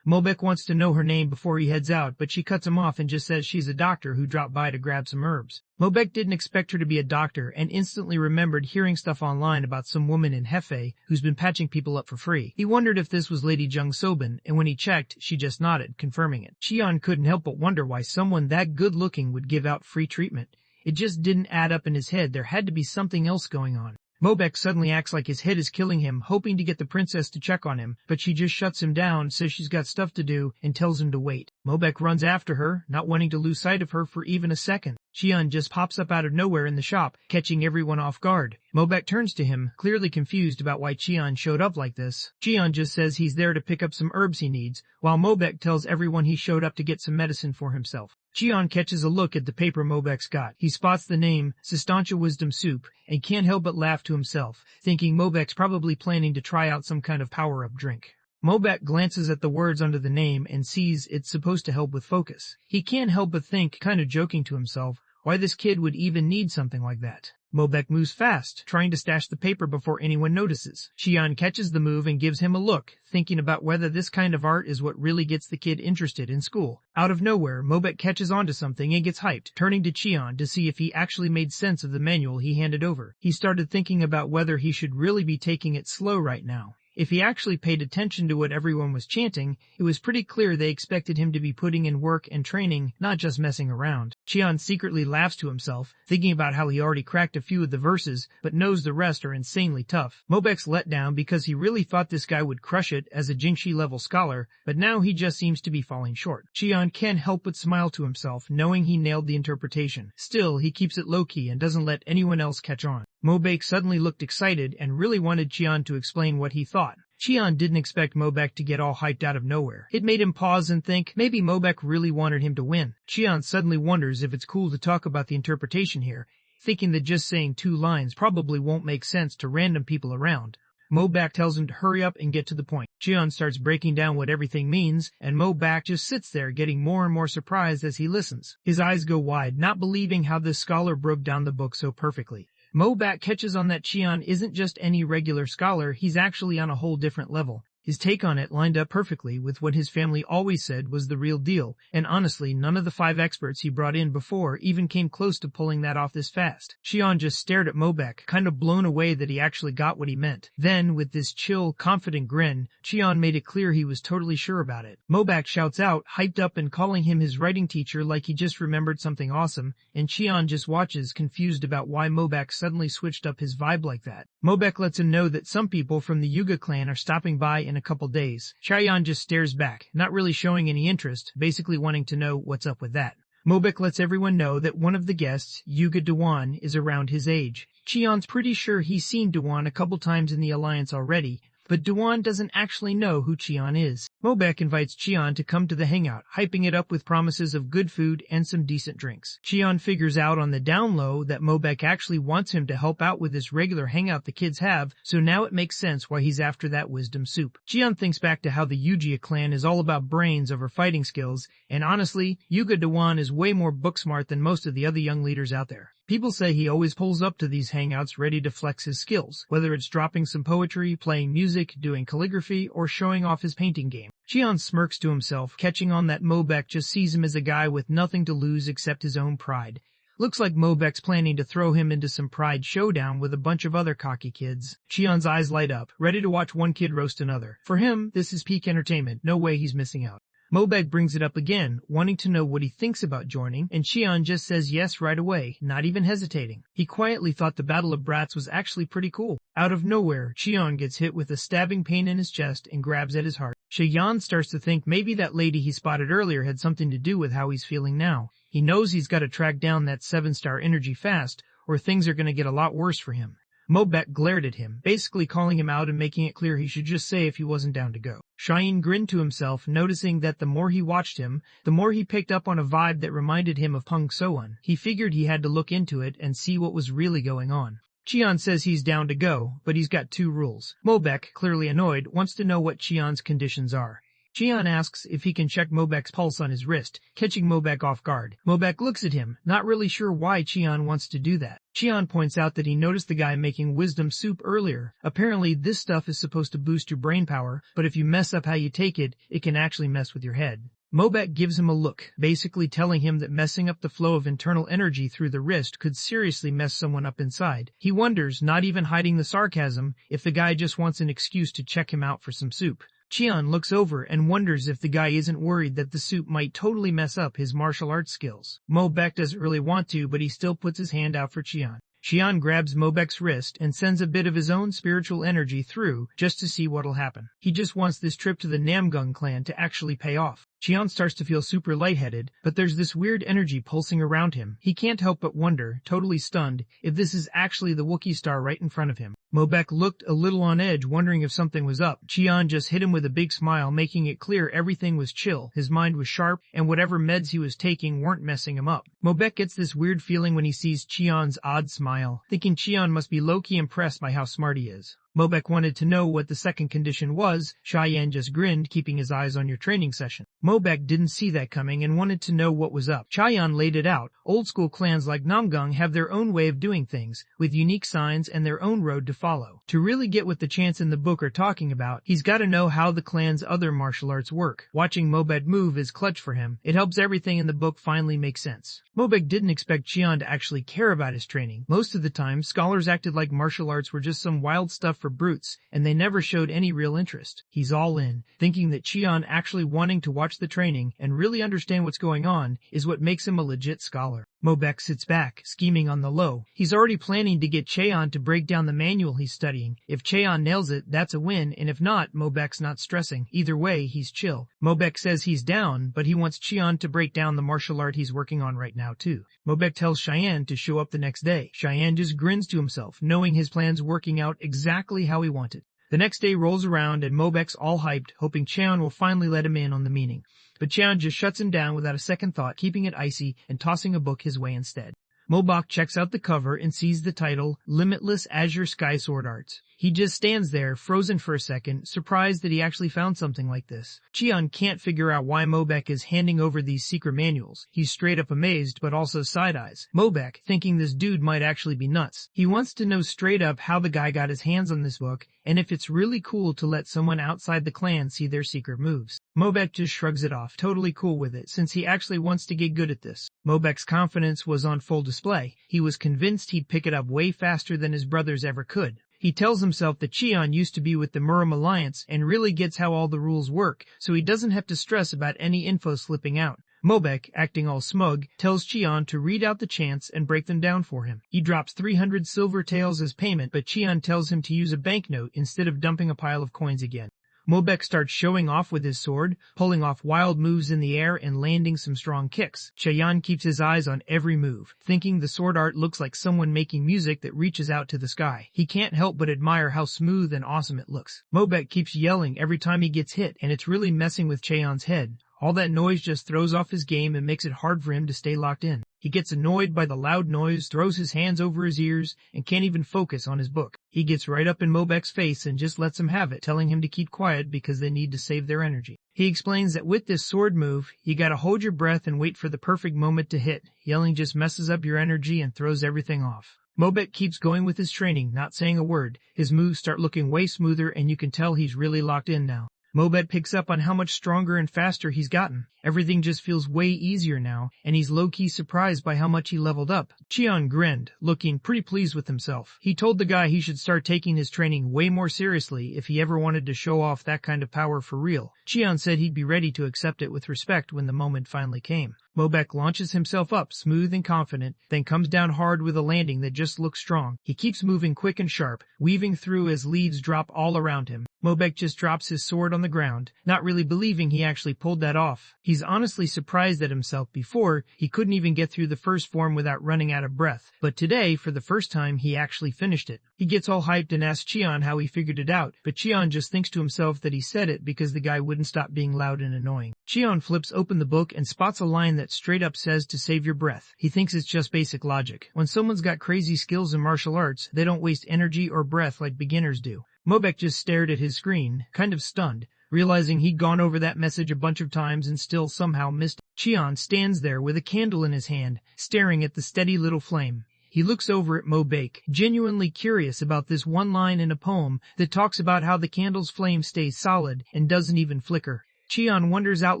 Mobek wants to know her name before he heads out, but she cuts him off and just says she's a doctor who dropped by to grab some herbs. Mobek didn't expect her to be a doctor and instantly remembered hearing stuff online about some woman in Hefei who's been patching people up for free. He wondered if this was Lady Jung Sobin, and when he checked, she just nodded, confirming it. Cheon couldn't help but wonder why someone that good-looking would give out free treatment. It just didn't add up in his head. There had to be something else going on. Mobek suddenly acts like his head is killing him, hoping to get the princess to check on him, but she just shuts him down, says she's got stuff to do, and tells him to wait. Mobek runs after her, not wanting to lose sight of her for even a second. Cheon just pops up out of nowhere in the shop, catching everyone off guard. Mobek turns to him, clearly confused about why Cheon showed up like this. Cheon just says he's there to pick up some herbs he needs, while Mobek tells everyone he showed up to get some medicine for himself. Cheon catches a look at the paper Mobek's got. He spots the name, Sistantia Wisdom Soup, and can't help but laugh to himself, thinking Mobek's probably planning to try out some kind of power-up drink. Mobek glances at the words under the name and sees it's supposed to help with focus. He can't help but think, kind of joking to himself, why this kid would even need something like that. Mobek moves fast, trying to stash the paper before anyone notices. Cheon catches the move and gives him a look, thinking about whether this kind of art is what really gets the kid interested in school. Out of nowhere, Mobek catches onto something and gets hyped, turning to Cheon to see if he actually made sense of the manual he handed over. He started thinking about whether he should really be taking it slow right now. If he actually paid attention to what everyone was chanting, it was pretty clear they expected him to be putting in work and training, not just messing around. Cheon secretly laughs to himself, thinking about how he already cracked a few of the verses, but knows the rest are insanely tough. Mobek's let down because he really thought this guy would crush it as a Jingshi-level scholar, but now he just seems to be falling short. Cheon can't help but smile to himself, knowing he nailed the interpretation. Still, he keeps it low-key and doesn't let anyone else catch on. Mobek suddenly looked excited and really wanted Cheon to explain what he thought. Cheon didn't expect Mobek to get all hyped out of nowhere. It made him pause and think maybe Mobek really wanted him to win. Cheon suddenly wonders if it's cool to talk about the interpretation here, thinking that just saying 2 lines probably won't make sense to random people around. Mobek tells him to hurry up and get to the point. Cheon starts breaking down what everything means, and Mobek just sits there getting more and more surprised as he listens. His eyes go wide, not believing how this scholar broke down the book so perfectly. Mobek catches on that Cheon isn't just any regular scholar, he's actually on a whole different level. His take on it lined up perfectly with what his family always said was the real deal, and honestly, none of the 5 experts he brought in before even came close to pulling that off this fast. Cheon just stared at Mobek, kind of blown away that he actually got what he meant. Then, with this chill, confident grin, Cheon made it clear he was totally sure about it. Mobek shouts out, hyped up and calling him his writing teacher like he just remembered something awesome, and Cheon just watches, confused about why Mobek suddenly switched up his vibe like that. Mobek lets him know that some people from the Yuga clan are stopping by in a couple days. Cheon just stares back, not really showing any interest, basically wanting to know what's up with that. Mobek lets everyone know that one of the guests, Yuga Dewan, is around his age. Cheon's pretty sure he's seen Dewan a couple times in the Alliance already, but Dewan doesn't actually know who Cheon is. Mobek invites Cheon to come to the hangout, hyping it up with promises of good food and some decent drinks. Cheon figures out on the down low that Mobek actually wants him to help out with this regular hangout the kids have, so now it makes sense why he's after that wisdom soup. Cheon thinks back to how the Yugia clan is all about brains over fighting skills, and honestly, Yuga Dewan is way more book smart than most of the other young leaders out there. People say he always pulls up to these hangouts ready to flex his skills, whether it's dropping some poetry, playing music, doing calligraphy, or showing off his painting game. Cheon smirks to himself, catching on that Mobek just sees him as a guy with nothing to lose except his own pride. Looks like Mobek's planning to throw him into some pride showdown with a bunch of other cocky kids. Cheon's eyes light up, ready to watch one kid roast another. For him, this is peak entertainment, no way he's missing out. Mobek brings it up again, wanting to know what he thinks about joining, and Cheon just says yes right away, not even hesitating. He quietly thought the Battle of Brats was actually pretty cool. Out of nowhere, Cheon gets hit with a stabbing pain in his chest and grabs at his heart. Cheon starts to think maybe that lady he spotted earlier had something to do with how he's feeling now. He knows he's got to track down that 7-star energy fast, or things are going to get a lot worse for him. Mobek glared at him, basically calling him out and making it clear he should just say if he wasn't down to go. Cheyenne grinned to himself, noticing that the more he watched him, the more he picked up on a vibe that reminded him of Peng Soan. He figured he had to look into it and see what was really going on. Cheon says he's down to go, but he's got 2 rules. Mobek, clearly annoyed, wants to know what Cheon's conditions are. Cheon asks if he can check Mobek's pulse on his wrist, catching Mobek off guard. Mobek looks at him, not really sure why Cheon wants to do that. Cheon points out that he noticed the guy making wisdom soup earlier. Apparently this stuff is supposed to boost your brain power, but if you mess up how you take it, it can actually mess with your head. Mobek gives him a look, basically telling him that messing up the flow of internal energy through the wrist could seriously mess someone up inside. He wonders, not even hiding the sarcasm, if the guy just wants an excuse to check him out for some soup. Cheon looks over and wonders if the guy isn't worried that the soup might totally mess up his martial arts skills. Mobek doesn't really want to, but he still puts his hand out for Cheon. Cheon grabs Mobek's wrist and sends a bit of his own spiritual energy through just to see what'll happen. He just wants this trip to the Namgung clan to actually pay off. Cheon starts to feel super lightheaded, but there's this weird energy pulsing around him. He can't help but wonder, totally stunned, if this is actually the Wookiee star right in front of him. Mobek looked a little on edge, wondering if something was up. Cheon just hit him with a big smile, making it clear everything was chill. His mind was sharp, and whatever meds he was taking weren't messing him up. Mobek gets this weird feeling when he sees Cheon's odd smile, thinking Cheon must be low-key impressed by how smart he is. Mobek wanted to know what the second condition was. Cheyenne just grinned, keeping his eyes on your training session. Mobek didn't see that coming and wanted to know what was up. Cheyenne laid it out. Old-school clans like Namgung have their own way of doing things, with unique signs and their own road to follow. To really get what the chants in the book are talking about, he's got to know how the clan's other martial arts work. Watching Mobek move is clutch for him. It helps everything in the book finally make sense. Mobek didn't expect Cheon to actually care about his training. Most of the time, scholars acted like martial arts were just some wild stuff for brutes, and they never showed any real interest. He's all in, thinking that Cheon actually wanting to watch the training and really understand what's going on is what makes him a legit scholar. Mobek sits back, scheming on the low. He's already planning to get Cheon to break down the manual he's studying. If Cheon nails it, that's a win, and if not, Mobek's not stressing. Either way, he's chill. Mobek says he's down, but he wants Cheon to break down the martial art he's working on right now too. Mobek tells Cheyenne to show up the next day. Cheyenne just grins to himself, knowing his plan's working out exactly how he wanted. The next day rolls around and Mobek's all hyped, hoping Cheon will finally let him in on the meaning. But Cheon just shuts him down without a second thought, keeping it icy and tossing a book his way instead. Mobek checks out the cover and sees the title, Limitless Azure Sky Sword Arts. He just stands there, frozen for a second, surprised that he actually found something like this. Cheon can't figure out why Mobek is handing over these secret manuals. He's straight up amazed, but also side-eyes. Mobek, thinking this dude might actually be nuts. He wants to know straight up how the guy got his hands on this book, and if it's really cool to let someone outside the clan see their secret moves. Mobek just shrugs it off, totally cool with it, since he actually wants to get good at this. Mobek's confidence was on full display. He was convinced he'd pick it up way faster than his brothers ever could. He tells himself that Cheon used to be with the Murim Alliance and really gets how all the rules work, so he doesn't have to stress about any info slipping out. Mobek, acting all smug, tells Cheon to read out the chants and break them down for him. He drops 300 silver taels as payment, but Cheon tells him to use a banknote instead of dumping a pile of coins again. Mobek starts showing off with his sword, pulling off wild moves in the air and landing some strong kicks. Cheyenne keeps his eyes on every move, thinking the sword art looks like someone making music that reaches out to the sky. He can't help but admire how smooth and awesome it looks. Mobek keeps yelling every time he gets hit, and it's really messing with Cheon's head. All that noise just throws off his game and makes it hard for him to stay locked in. He gets annoyed by the loud noise, throws his hands over his ears, and can't even focus on his book. He gets right up in Mobek's face and just lets him have it, telling him to keep quiet because they need to save their energy. He explains that with this sword move, you gotta hold your breath and wait for the perfect moment to hit. Yelling just messes up your energy and throws everything off. Mobek keeps going with his training, not saying a word. His moves start looking way smoother and you can tell he's really locked in now. Mobet picks up on how much stronger and faster he's gotten. Everything just feels way easier now, and he's low-key surprised by how much he leveled up. Cheon grinned, looking pretty pleased with himself. He told the guy he should start taking his training way more seriously if he ever wanted to show off that kind of power for real. Cheon said he'd be ready to accept it with respect when the moment finally came. Mobek launches himself up smooth and confident, then comes down hard with a landing that just looks strong. He keeps moving quick and sharp, weaving through as leaves drop all around him. Mobek just drops his sword on the ground, not really believing he actually pulled that off. He's honestly surprised at himself. Before, he couldn't even get through the first form without running out of breath, but today, for the first time, he actually finished it. He gets all hyped and asks Cheon how he figured it out, but Cheon just thinks to himself that he said it because the guy wouldn't stop being loud and annoying. Cheon flips open the book and spots a line that straight up says to save your breath. He thinks it's just basic logic. When someone's got crazy skills in martial arts, they don't waste energy or breath like beginners do. Mobek just stared at his screen, kind of stunned, realizing he'd gone over that message a bunch of times and still somehow missed it. Cheon stands there with a candle in his hand, staring at the steady little flame. He looks over at Mobek, genuinely curious about this one line in a poem that talks about how the candle's flame stays solid and doesn't even flicker. Cheon wonders out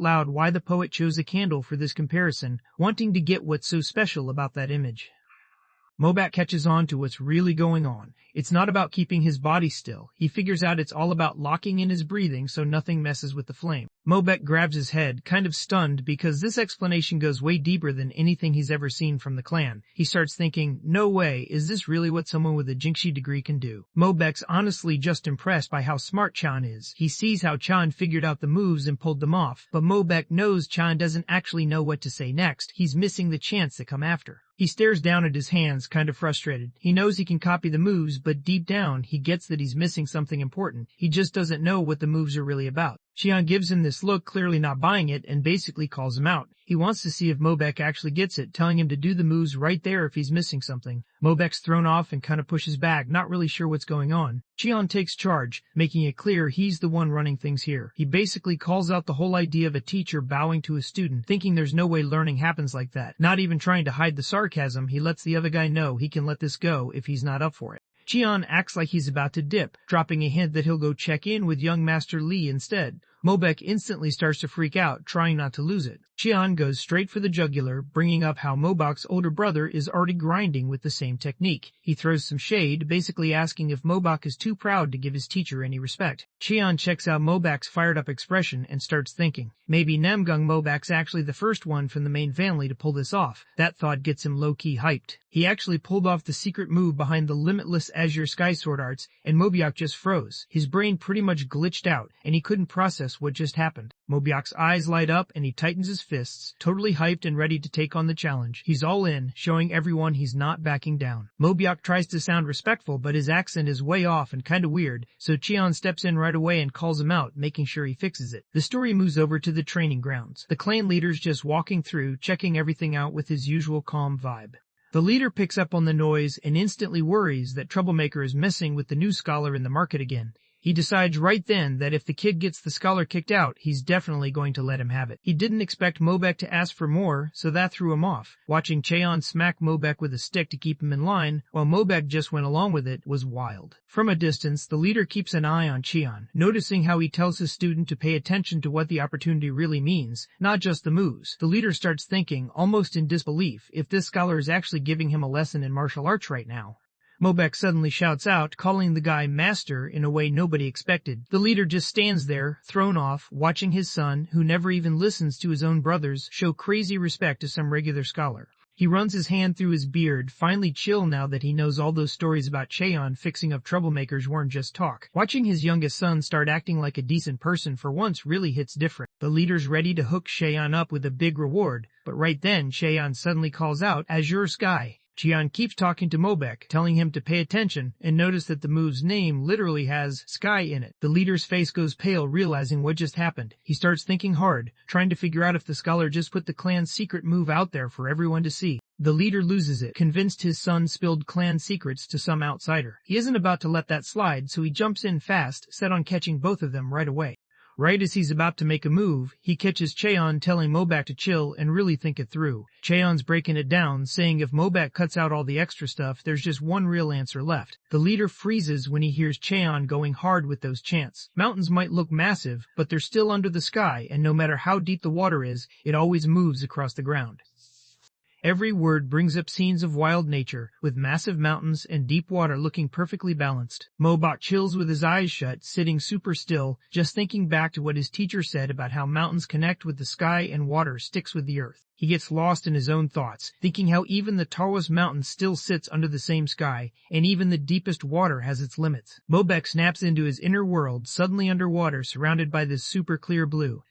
loud why the poet chose a candle for this comparison, wanting to get what's so special about that image. Mobek catches on to what's really going on. It's not about keeping his body still. He figures out it's all about locking in his breathing so nothing messes with the flame. Mobek grabs his head, kind of stunned because this explanation goes way deeper than anything he's ever seen from the clan. He starts thinking, no way, is this really what someone with a Jingshi degree can do? Mobek's honestly just impressed by how smart Chan is. He sees how Chan figured out the moves and pulled them off, but Mobek knows Chan doesn't actually know what to say next. He's missing the chance to come after. He stares down at his hands, kind of frustrated. He knows he can copy the moves, but deep down, he gets that he's missing something important. He just doesn't know what the moves are really about. Cheon gives him this look, clearly not buying it, and basically calls him out. He wants to see if Mobek actually gets it, telling him to do the moves right there if he's missing something. Mobek's thrown off and kind of pushes back, not really sure what's going on. Cheon takes charge, making it clear he's the one running things here. He basically calls out the whole idea of a teacher bowing to a student, thinking there's no way learning happens like that. Not even trying to hide the sarcasm, he lets the other guy know he can let this go if he's not up for it. Cheon acts like he's about to dip, dropping a hint that he'll go check in with young Master Lee instead. Mobek instantly starts to freak out, trying not to lose it. Cheon goes straight for the jugular, bringing up how Mobek's older brother is already grinding with the same technique. He throws some shade, basically asking if Mobek is too proud to give his teacher any respect. Cheon checks out Mobek's fired-up expression and starts thinking, maybe Namgung Mobek's actually the first one from the main family to pull this off. That thought gets him low-key hyped. He actually pulled off the secret move behind the limitless Azure Sky Sword arts, and Mobek just froze. His brain pretty much glitched out, and he couldn't process what just happened. Mobek's eyes light up and he tightens his fists, totally hyped and ready to take on the challenge. He's all in, showing everyone he's not backing down. Mobek tries to sound respectful, but his accent is way off and kinda weird, so Cheon steps in right away and calls him out, making sure he fixes it. The story moves over to the training grounds. The clan leader's just walking through, checking everything out with his usual calm vibe. The leader picks up on the noise and instantly worries that Troublemaker is messing with the new scholar in the market again. He decides right then that if the kid gets the scholar kicked out, he's definitely going to let him have it. He didn't expect Mobek to ask for more, so that threw him off. Watching Cheon smack Mobek with a stick to keep him in line, while Mobek just went along with it, was wild. From a distance, the leader keeps an eye on Cheon, noticing how he tells his student to pay attention to what the opportunity really means, not just the moves. The leader starts thinking, almost in disbelief, if this scholar is actually giving him a lesson in martial arts right now. Mobek suddenly shouts out, calling the guy master in a way nobody expected. The leader just stands there, thrown off, watching his son, who never even listens to his own brothers, show crazy respect to some regular scholar. He runs his hand through his beard, finally chill now that he knows all those stories about Cheon fixing up troublemakers weren't just talk. Watching his youngest son start acting like a decent person for once really hits different. The leader's ready to hook Cheon up with a big reward, but right then Cheon suddenly calls out, Azure Sky. Cheon keeps talking to Mobek, telling him to pay attention, and notice that the move's name literally has sky in it. The leader's face goes pale, realizing what just happened. He starts thinking hard, trying to figure out if the scholar just put the clan's secret move out there for everyone to see. The leader loses it, convinced his son spilled clan secrets to some outsider. He isn't about to let that slide, so he jumps in fast, set on catching both of them right away. Right as he's about to make a move, he catches Cheon telling Mobak to chill and really think it through. Cheon's breaking it down, saying if Mobak cuts out all the extra stuff, there's just one real answer left. The leader freezes when he hears Cheon going hard with those chants. Mountains might look massive, but they're still under the sky, and no matter how deep the water is, it always moves across the ground. Every word brings up scenes of wild nature, with massive mountains and deep water looking perfectly balanced. Mobak chills with his eyes shut, sitting super still, just thinking back to what his teacher said about how mountains connect with the sky and water sticks with the earth. He gets lost in his own thoughts, thinking how even the tallest mountain still sits under the same sky, and even the deepest water has its limits. Mobak snaps into his inner world, suddenly underwater, surrounded by this super clear blue.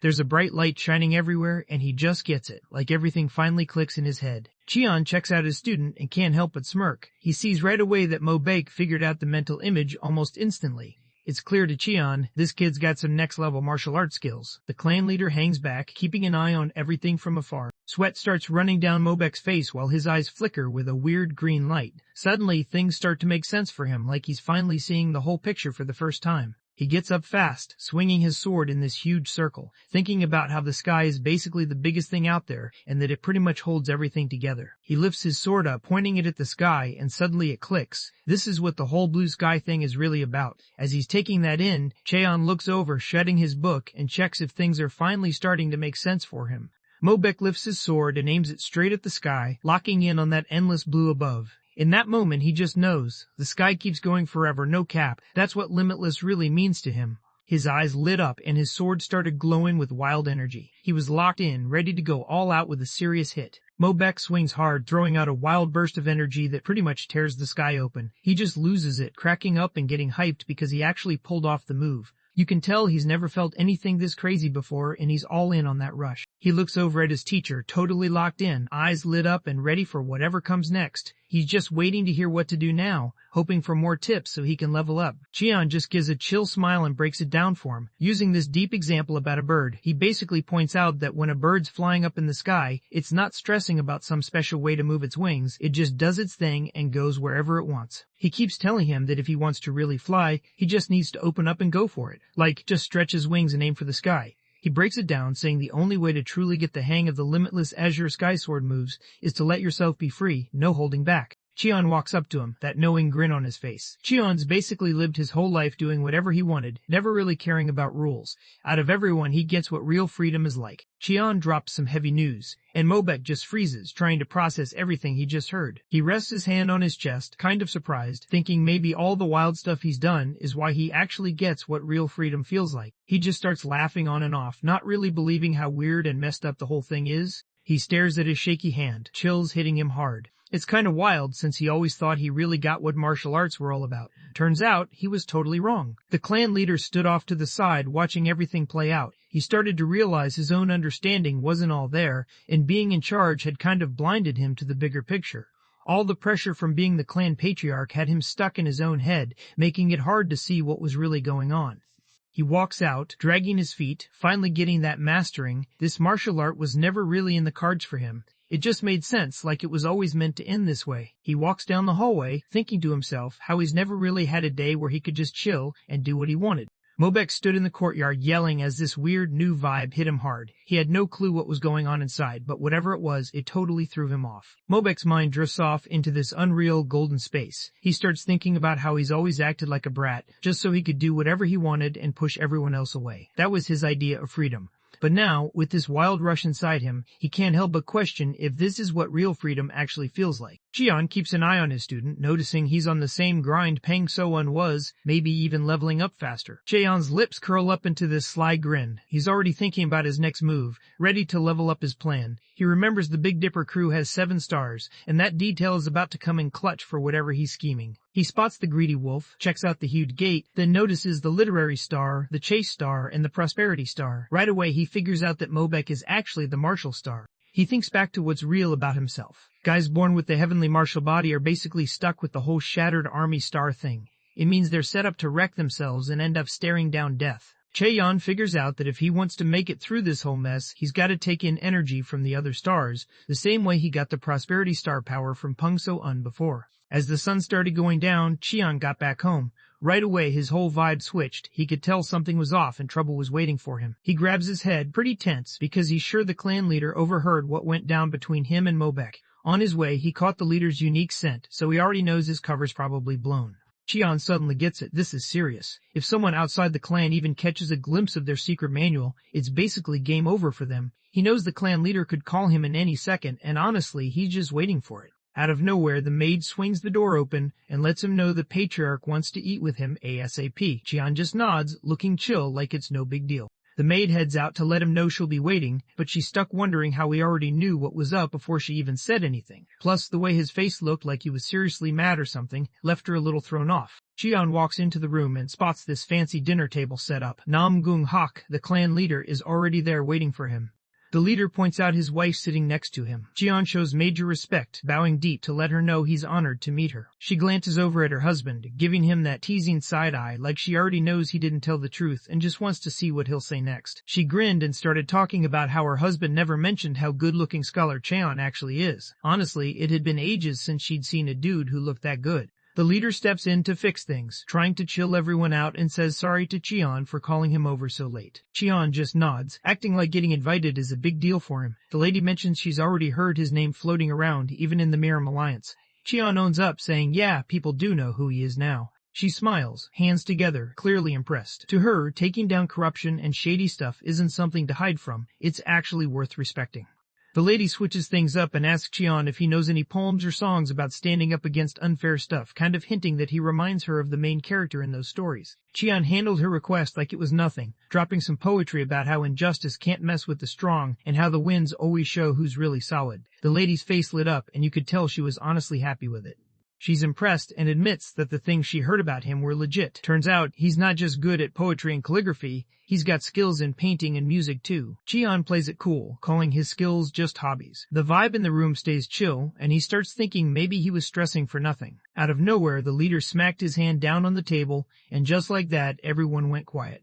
There's a bright light shining everywhere, and he just gets it, like everything finally clicks in his head. Cheon checks out his student and can't help but smirk. He sees right away that Mobak figured out the mental image almost instantly. It's clear to Cheon, this kid's got some next-level martial arts skills. The clan leader hangs back, keeping an eye on everything from afar. Sweat starts running down Mobak's face while his eyes flicker with a weird green light. Suddenly, things start to make sense for him, like he's finally seeing the whole picture for the first time. He gets up fast, swinging his sword in this huge circle, thinking about how the sky is basically the biggest thing out there and that it pretty much holds everything together. He lifts his sword up, pointing it at the sky, and suddenly it clicks. This is what the whole blue sky thing is really about. As he's taking that in, Cheon looks over, shutting his book, and checks if things are finally starting to make sense for him. Mobak lifts his sword and aims it straight at the sky, locking in on that endless blue above. In that moment, he just knows. The sky keeps going forever, no cap. That's what limitless really means to him. His eyes lit up and his sword started glowing with wild energy. He was locked in, ready to go all out with a serious hit. Mobak swings hard, throwing out a wild burst of energy that pretty much tears the sky open. He just loses it, cracking up and getting hyped because he actually pulled off the move. You can tell he's never felt anything this crazy before, and he's all in on that rush. He looks over at his teacher, totally locked in, eyes lit up and ready for whatever comes next. He's just waiting to hear what to do now, hoping for more tips so he can level up. Cheon just gives a chill smile and breaks it down for him. Using this deep example about a bird, he basically points out that when a bird's flying up in the sky, it's not stressing about some special way to move its wings, it just does its thing and goes wherever it wants. He keeps telling him that if he wants to really fly, he just needs to open up and go for it. Like, just stretch his wings and aim for the sky. He breaks it down, saying the only way to truly get the hang of the limitless Azure Sky Sword moves is to let yourself be free, no holding back. Cheon walks up to him, that knowing grin on his face. Cheon's basically lived his whole life doing whatever he wanted, never really caring about rules. Out of everyone, he gets what real freedom is like. Cheon drops some heavy news, and Mobak just freezes, trying to process everything he just heard. He rests his hand on his chest, kind of surprised, thinking maybe all the wild stuff he's done is why he actually gets what real freedom feels like. He just starts laughing on and off, not really believing how weird and messed up the whole thing is. He stares at his shaky hand, chills hitting him hard. It's kind of wild since he always thought he really got what martial arts were all about. Turns out, he was totally wrong. The clan leader stood off to the side, watching everything play out. He started to realize his own understanding wasn't all there, and being in charge had kind of blinded him to the bigger picture. All the pressure from being the clan patriarch had him stuck in his own head, making it hard to see what was really going on. He walks out, dragging his feet, finally getting that mastering. This martial art was never really in the cards for him. It just made sense, like it was always meant to end this way. He walks down the hallway, thinking to himself how he's never really had a day where he could just chill and do what he wanted. Mobak stood in the courtyard yelling as this weird new vibe hit him hard. He had no clue what was going on inside, but whatever it was, it totally threw him off. Mobak's mind drifts off into this unreal golden space. He starts thinking about how he's always acted like a brat, just so he could do whatever he wanted and push everyone else away. That was his idea of freedom. But now, with this wild rush inside him, he can't help but question if this is what real freedom actually feels like. Cheon keeps an eye on his student, noticing he's on the same grind Pang So-un was, maybe even leveling up faster. Cheon's lips curl up into this sly grin. He's already thinking about his next move, ready to level up his plan. He remembers the Big Dipper crew has 7 stars, and that detail is about to come in clutch for whatever he's scheming. He spots the greedy wolf, checks out the huge gate, then notices the literary star, the chase star, and the prosperity star. Right away he figures out that Mobak is actually the martial star. He thinks back to what's real about himself. Guys born with the heavenly martial body are basically stuck with the whole shattered army star thing. It means they're set up to wreck themselves and end up staring down death. Cheon figures out that if he wants to make it through this whole mess, he's got to take in energy from the other stars, the same way he got the prosperity star power from Pang So-un before. As the sun started going down, Cheon got back home. Right away his whole vibe switched. He could tell something was off and trouble was waiting for him. He grabs his head, pretty tense, because he's sure the clan leader overheard what went down between him and Mobek. On his way, he caught the leader's unique scent, so he already knows his cover's probably blown. Cheon suddenly gets it. This is serious. If someone outside the clan even catches a glimpse of their secret manual, it's basically game over for them. He knows the clan leader could call him in any second, and honestly, he's just waiting for it. Out of nowhere, the maid swings the door open and lets him know the patriarch wants to eat with him ASAP. Cheon just nods, looking chill like it's no big deal. The maid heads out to let him know she'll be waiting, but she's stuck wondering how he already knew what was up before she even said anything. Plus, the way his face looked like he was seriously mad or something left her a little thrown off. Cheon walks into the room and spots this fancy dinner table set up. Nam Gung Hak, the clan leader, is already there waiting for him. The leader points out his wife sitting next to him. Cheon shows major respect, bowing deep to let her know he's honored to meet her. She glances over at her husband, giving him that teasing side eye like she already knows he didn't tell the truth and just wants to see what he'll say next. She grinned and started talking about how her husband never mentioned how good-looking Scholar Cheon actually is. Honestly, it had been ages since she'd seen a dude who looked that good. The leader steps in to fix things, trying to chill everyone out, and says sorry to Cheon for calling him over so late. Cheon just nods, acting like getting invited is a big deal for him. The lady mentions she's already heard his name floating around, even in the Miram Alliance. Cheon owns up, saying, yeah, people do know who he is now. She smiles, hands together, clearly impressed. To her, taking down corruption and shady stuff isn't something to hide from. It's actually worth respecting. The lady switches things up and asks Cheon if he knows any poems or songs about standing up against unfair stuff, kind of hinting that he reminds her of the main character in those stories. Cheon handled her request like it was nothing, dropping some poetry about how injustice can't mess with the strong and how the winds always show who's really solid. The lady's face lit up, and you could tell she was honestly happy with it. She's impressed and admits that the things she heard about him were legit. Turns out, he's not just good at poetry and calligraphy, he's got skills in painting and music too. Cheon plays it cool, calling his skills just hobbies. The vibe in the room stays chill, and he starts thinking maybe he was stressing for nothing. Out of nowhere, the leader smacked his hand down on the table, and just like that, everyone went quiet.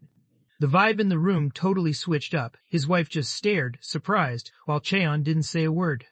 The vibe in the room totally switched up. His wife just stared, surprised, while Cheon didn't say a word.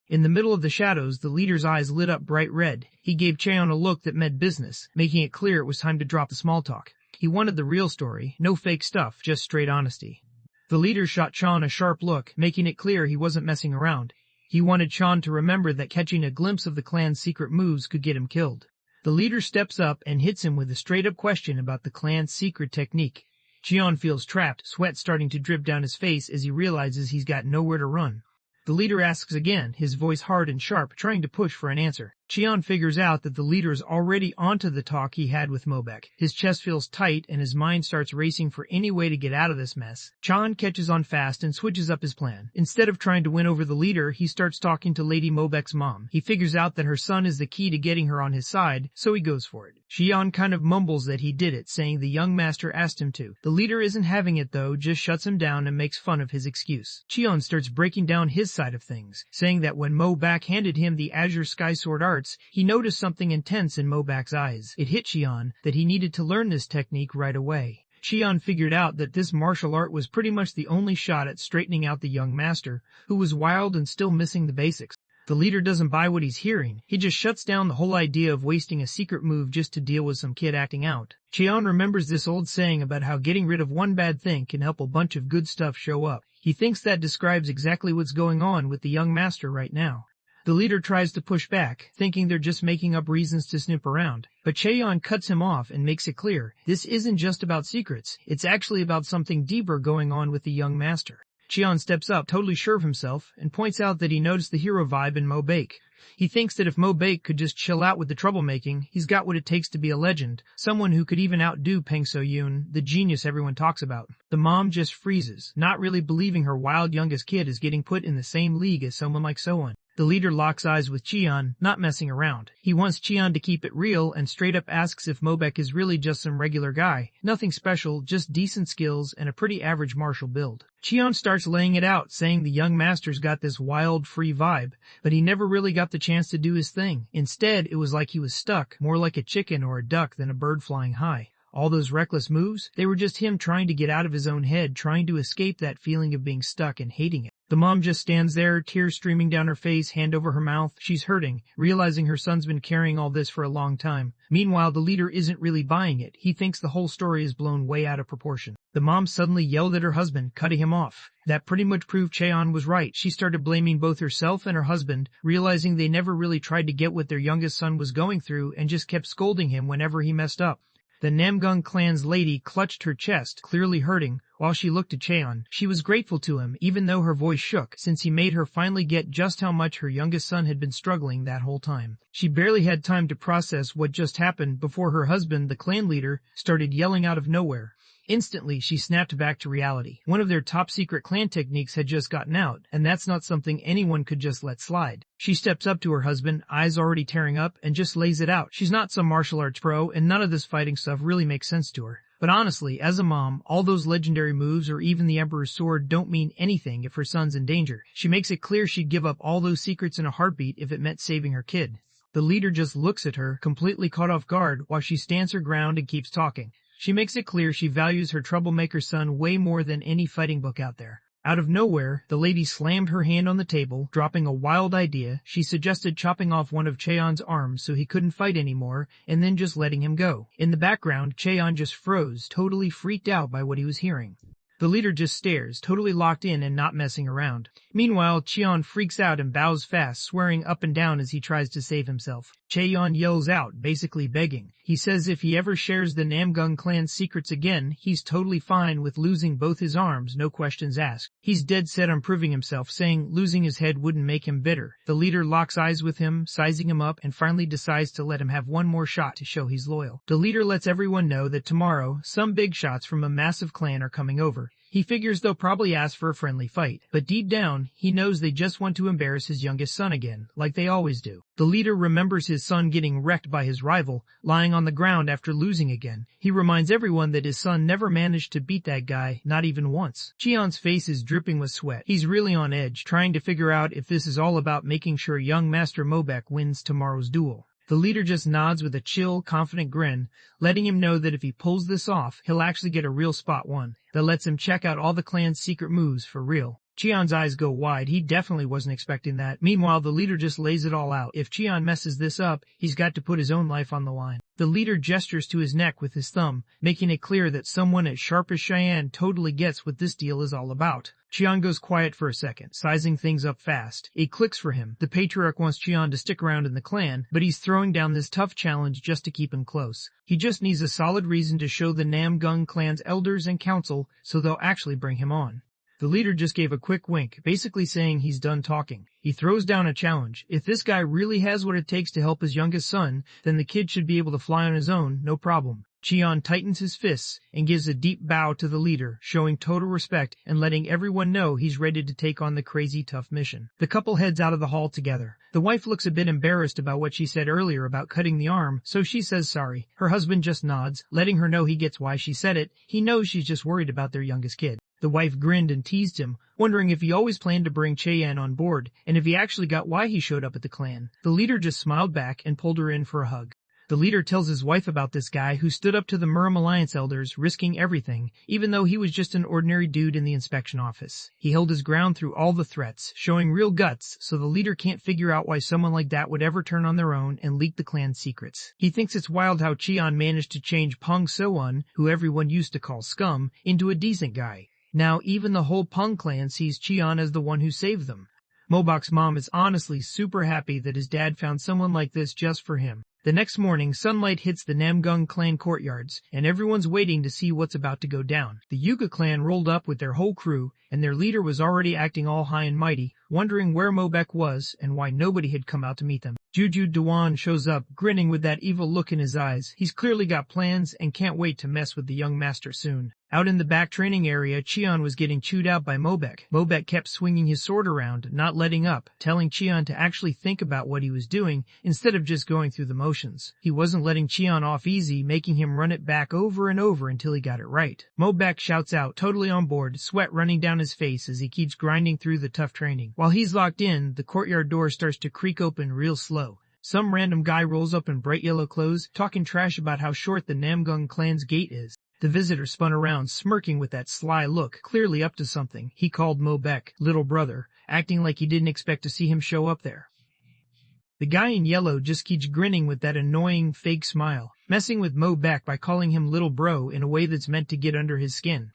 In the middle of the shadows, the leader's eyes lit up bright red. He gave Cheon a look that meant business, making it clear it was time to drop the small talk. He wanted the real story, no fake stuff, just straight honesty. The leader shot Cheon a sharp look, making it clear he wasn't messing around. He wanted Cheon to remember that catching a glimpse of the clan's secret moves could get him killed. The leader steps up and hits him with a straight-up question about the clan's secret technique. Cheon feels trapped, sweat starting to drip down his face as he realizes he's got nowhere to run. The leader asks again, his voice hard and sharp, trying to push for an answer. Cheon figures out that the leader's already onto the talk he had with Mobek. His chest feels tight and his mind starts racing for any way to get out of this mess. Cheon catches on fast and switches up his plan. Instead of trying to win over the leader, he starts talking to Lady Mobek's mom. He figures out that her son is the key to getting her on his side, so he goes for it. Cheon kind of mumbles that he did it, saying the young master asked him to. The leader isn't having it though, just shuts him down and makes fun of his excuse. Cheon starts breaking down his side of things, saying that when Mobek handed him the Azure Sky Sword arts, he noticed something intense in Mobek's eyes. It hit Cheon that he needed to learn this technique right away. Cheon figured out that this martial art was pretty much the only shot at straightening out the young master, who was wild and still missing the basics. The leader doesn't buy what he's hearing. He just shuts down the whole idea of wasting a secret move just to deal with some kid acting out. Cheon remembers this old saying about how getting rid of one bad thing can help a bunch of good stuff show up. He thinks that describes exactly what's going on with the young master right now. The leader tries to push back, thinking they're just making up reasons to snoop around. But Cheon cuts him off and makes it clear, this isn't just about secrets, it's actually about something deeper going on with the young master. Cheon steps up, totally sure of himself, and points out that he noticed the hero vibe in Mobek. He thinks that if Mobek could just chill out with the troublemaking, he's got what it takes to be a legend, someone who could even outdo Peng So-yoon, the genius everyone talks about. The mom just freezes, not really believing her wild youngest kid is getting put in the same league as someone like So-won. The leader locks eyes with Cheon, not messing around. He wants Cheon to keep it real and straight up asks if Mobek is really just some regular guy. Nothing special, just decent skills and a pretty average martial build. Cheon starts laying it out, saying the young master's got this wild, free vibe, but he never really got the chance to do his thing. Instead, it was like he was stuck, more like a chicken or a duck than a bird flying high. All those reckless moves, they were just him trying to get out of his own head, trying to escape that feeling of being stuck and hating it. The mom just stands there, tears streaming down her face, hand over her mouth. She's hurting, realizing her son's been carrying all this for a long time. Meanwhile, the leader isn't really buying it. He thinks the whole story is blown way out of proportion. The mom suddenly yelled at her husband, cutting him off. That pretty much proved Cheon was right. She started blaming both herself and her husband, realizing they never really tried to get what their youngest son was going through and just kept scolding him whenever he messed up. The Namgung clan's lady clutched her chest, clearly hurting, while she looked at Cheon. She was grateful to him, even though her voice shook, since he made her finally get just how much her youngest son had been struggling that whole time. She barely had time to process what just happened before her husband, the clan leader, started yelling out of nowhere. Instantly, she snapped back to reality. One of their top-secret clan techniques had just gotten out, and that's not something anyone could just let slide. She steps up to her husband, eyes already tearing up, and just lays it out. She's not some martial arts pro, and none of this fighting stuff really makes sense to her. But honestly, as a mom, all those legendary moves or even the Emperor's sword don't mean anything if her son's in danger. She makes it clear she'd give up all those secrets in a heartbeat if it meant saving her kid. The leader just looks at her, completely caught off guard, while she stands her ground and keeps talking. She makes it clear she values her troublemaker son way more than any fighting book out there. Out of nowhere, the lady slammed her hand on the table, dropping a wild idea. She suggested chopping off one of Cheon's arms so he couldn't fight anymore, and then just letting him go. In the background, Cheon just froze, totally freaked out by what he was hearing. The leader just stares, totally locked in and not messing around. Meanwhile, Cheon freaks out and bows fast, swearing up and down as he tries to save himself. Cheon yells out, basically begging. He says if he ever shares the Namgung clan's secrets again, he's totally fine with losing both his arms, no questions asked. He's dead set on proving himself, saying losing his head wouldn't make him bitter. The leader locks eyes with him, sizing him up, and finally decides to let him have one more shot to show he's loyal. The leader lets everyone know that tomorrow, some big shots from a massive clan are coming over. He figures they'll probably ask for a friendly fight, but deep down, he knows they just want to embarrass his youngest son again, like they always do. The leader remembers his son getting wrecked by his rival, lying on the ground after losing again. He reminds everyone that his son never managed to beat that guy, not even once. Cheon's face is dripping with sweat. He's really on edge, trying to figure out if this is all about making sure young Master Mobek wins tomorrow's duel. The leader just nods with a chill, confident grin, letting him know that if he pulls this off, he'll actually get a real spot won that lets him check out all the clan's secret moves for real. Cheon's eyes go wide. He definitely wasn't expecting that. Meanwhile, the leader just lays it all out. If Cheon messes this up, he's got to put his own life on the line. The leader gestures to his neck with his thumb, making it clear that someone as sharp as Cheyenne totally gets what this deal is all about. Cheon goes quiet for a second, sizing things up fast. It clicks for him. The patriarch wants Cheon to stick around in the clan, but he's throwing down this tough challenge just to keep him close. He just needs a solid reason to show the Namgung clan's elders and council so they'll actually bring him on. The leader just gave a quick wink, basically saying he's done talking. He throws down a challenge. If this guy really has what it takes to help his youngest son, then the kid should be able to fly on his own, no problem. Cheon tightens his fists and gives a deep bow to the leader, showing total respect and letting everyone know he's ready to take on the crazy tough mission. The couple heads out of the hall together. The wife looks a bit embarrassed about what she said earlier about cutting the arm, so she says sorry. Her husband just nods, letting her know he gets why she said it. He knows she's just worried about their youngest kid. The wife grinned and teased him, wondering if he always planned to bring Cheyenne on board, and if he actually got why he showed up at the clan. The leader just smiled back and pulled her in for a hug. The leader tells his wife about this guy who stood up to the Murim Alliance elders, risking everything, even though he was just an ordinary dude in the inspection office. He held his ground through all the threats, showing real guts, so the leader can't figure out why someone like that would ever turn on their own and leak the clan's secrets. He thinks it's wild how Cheon managed to change Peng So-un, who everyone used to call scum, into a decent guy. Now even the whole Peng clan sees Cheon as the one who saved them. Mobok's mom is honestly super happy that his dad found someone like this just for him. The next morning, sunlight hits the Namgung clan courtyards, and everyone's waiting to see what's about to go down. The Yuga clan rolled up with their whole crew, and their leader was already acting all high and mighty, wondering where Mobek was and why nobody had come out to meet them. Juju Dewan shows up, grinning with that evil look in his eyes. He's clearly got plans and can't wait to mess with the young master soon. Out in the back training area, Cheon was getting chewed out by Mobek. Mobek kept swinging his sword around, not letting up, telling Cheon to actually think about what he was doing instead of just going through the motions. He wasn't letting Cheon off easy, making him run it back over and over until he got it right. Mobek shouts out, totally on board, sweat running down his face as he keeps grinding through the tough training. While he's locked in, the courtyard door starts to creak open real slow. Some random guy rolls up in bright yellow clothes, talking trash about how short the Namgung clan's gate is. The visitor spun around, smirking with that sly look, clearly up to something. He called Mo Beck little brother, acting like he didn't expect to see him show up there. The guy in yellow just keeps grinning with that annoying fake smile, messing with Mo Beck by calling him little bro in a way that's meant to get under his skin.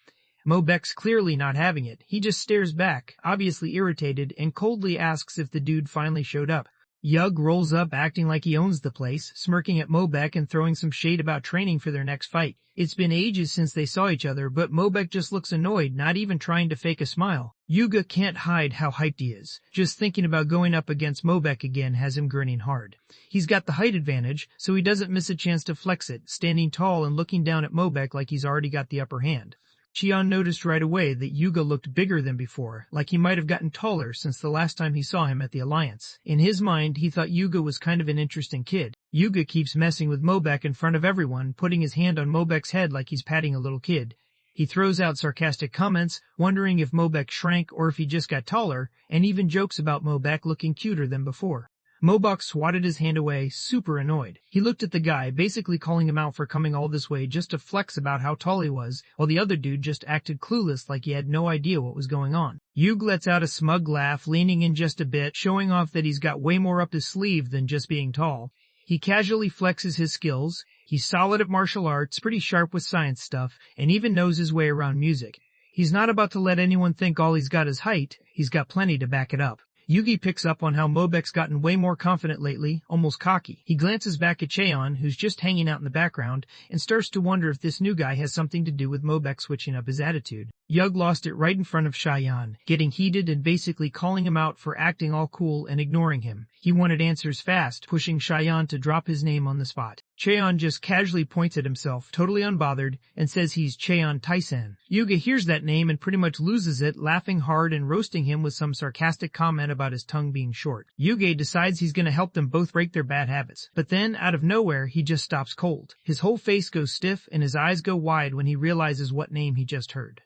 Mo Beck's clearly not having it. He just stares back, obviously irritated, and coldly asks if the dude finally showed up. Yug rolls up acting like he owns the place, smirking at Mo Beck and throwing some shade about training for their next fight. It's been ages since they saw each other, but Mo Beck just looks annoyed, not even trying to fake a smile. Yuga can't hide how hyped he is. Just thinking about going up against Mo Beck again has him grinning hard. He's got the height advantage, so he doesn't miss a chance to flex it, standing tall and looking down at Mo Beck like he's already got the upper hand. Cheon noticed right away that Yuga looked bigger than before, like he might have gotten taller since the last time he saw him at the Alliance. In his mind, he thought Yuga was kind of an interesting kid. Yuga keeps messing with Mo Beck in front of everyone, putting his hand on Mo Beck's head like he's patting a little kid. He throws out sarcastic comments, wondering if Mo Beck shrank or if he just got taller, and even jokes about Mo Beck looking cuter than before. Mo Beck swatted his hand away, super annoyed. He looked at the guy, basically calling him out for coming all this way just to flex about how tall he was, while the other dude just acted clueless like he had no idea what was going on. Yug lets out a smug laugh, leaning in just a bit, showing off that he's got way more up his sleeve than just being tall. He casually flexes his skills. He's solid at martial arts, pretty sharp with science stuff, and even knows his way around music. He's not about to let anyone think all he's got is height. He's got plenty to back it up. Yugi picks up on how Mo Beck's gotten way more confident lately, almost cocky. He glances back at Cheon, who's just hanging out in the background, and starts to wonder if this new guy has something to do with Mo Beck switching up his attitude. Yug lost it right in front of Cheyenne, getting heated and basically calling him out for acting all cool and ignoring him. He wanted answers fast, pushing Cheyenne to drop his name on the spot. Cheon just casually points at himself, totally unbothered, and says he's Cheon Taisen. Yuga hears that name and pretty much loses it, laughing hard and roasting him with some sarcastic comment about his tongue being short. Yuga decides he's going to help them both break their bad habits. But then, out of nowhere, he just stops cold. His whole face goes stiff and his eyes go wide when he realizes what name he just heard.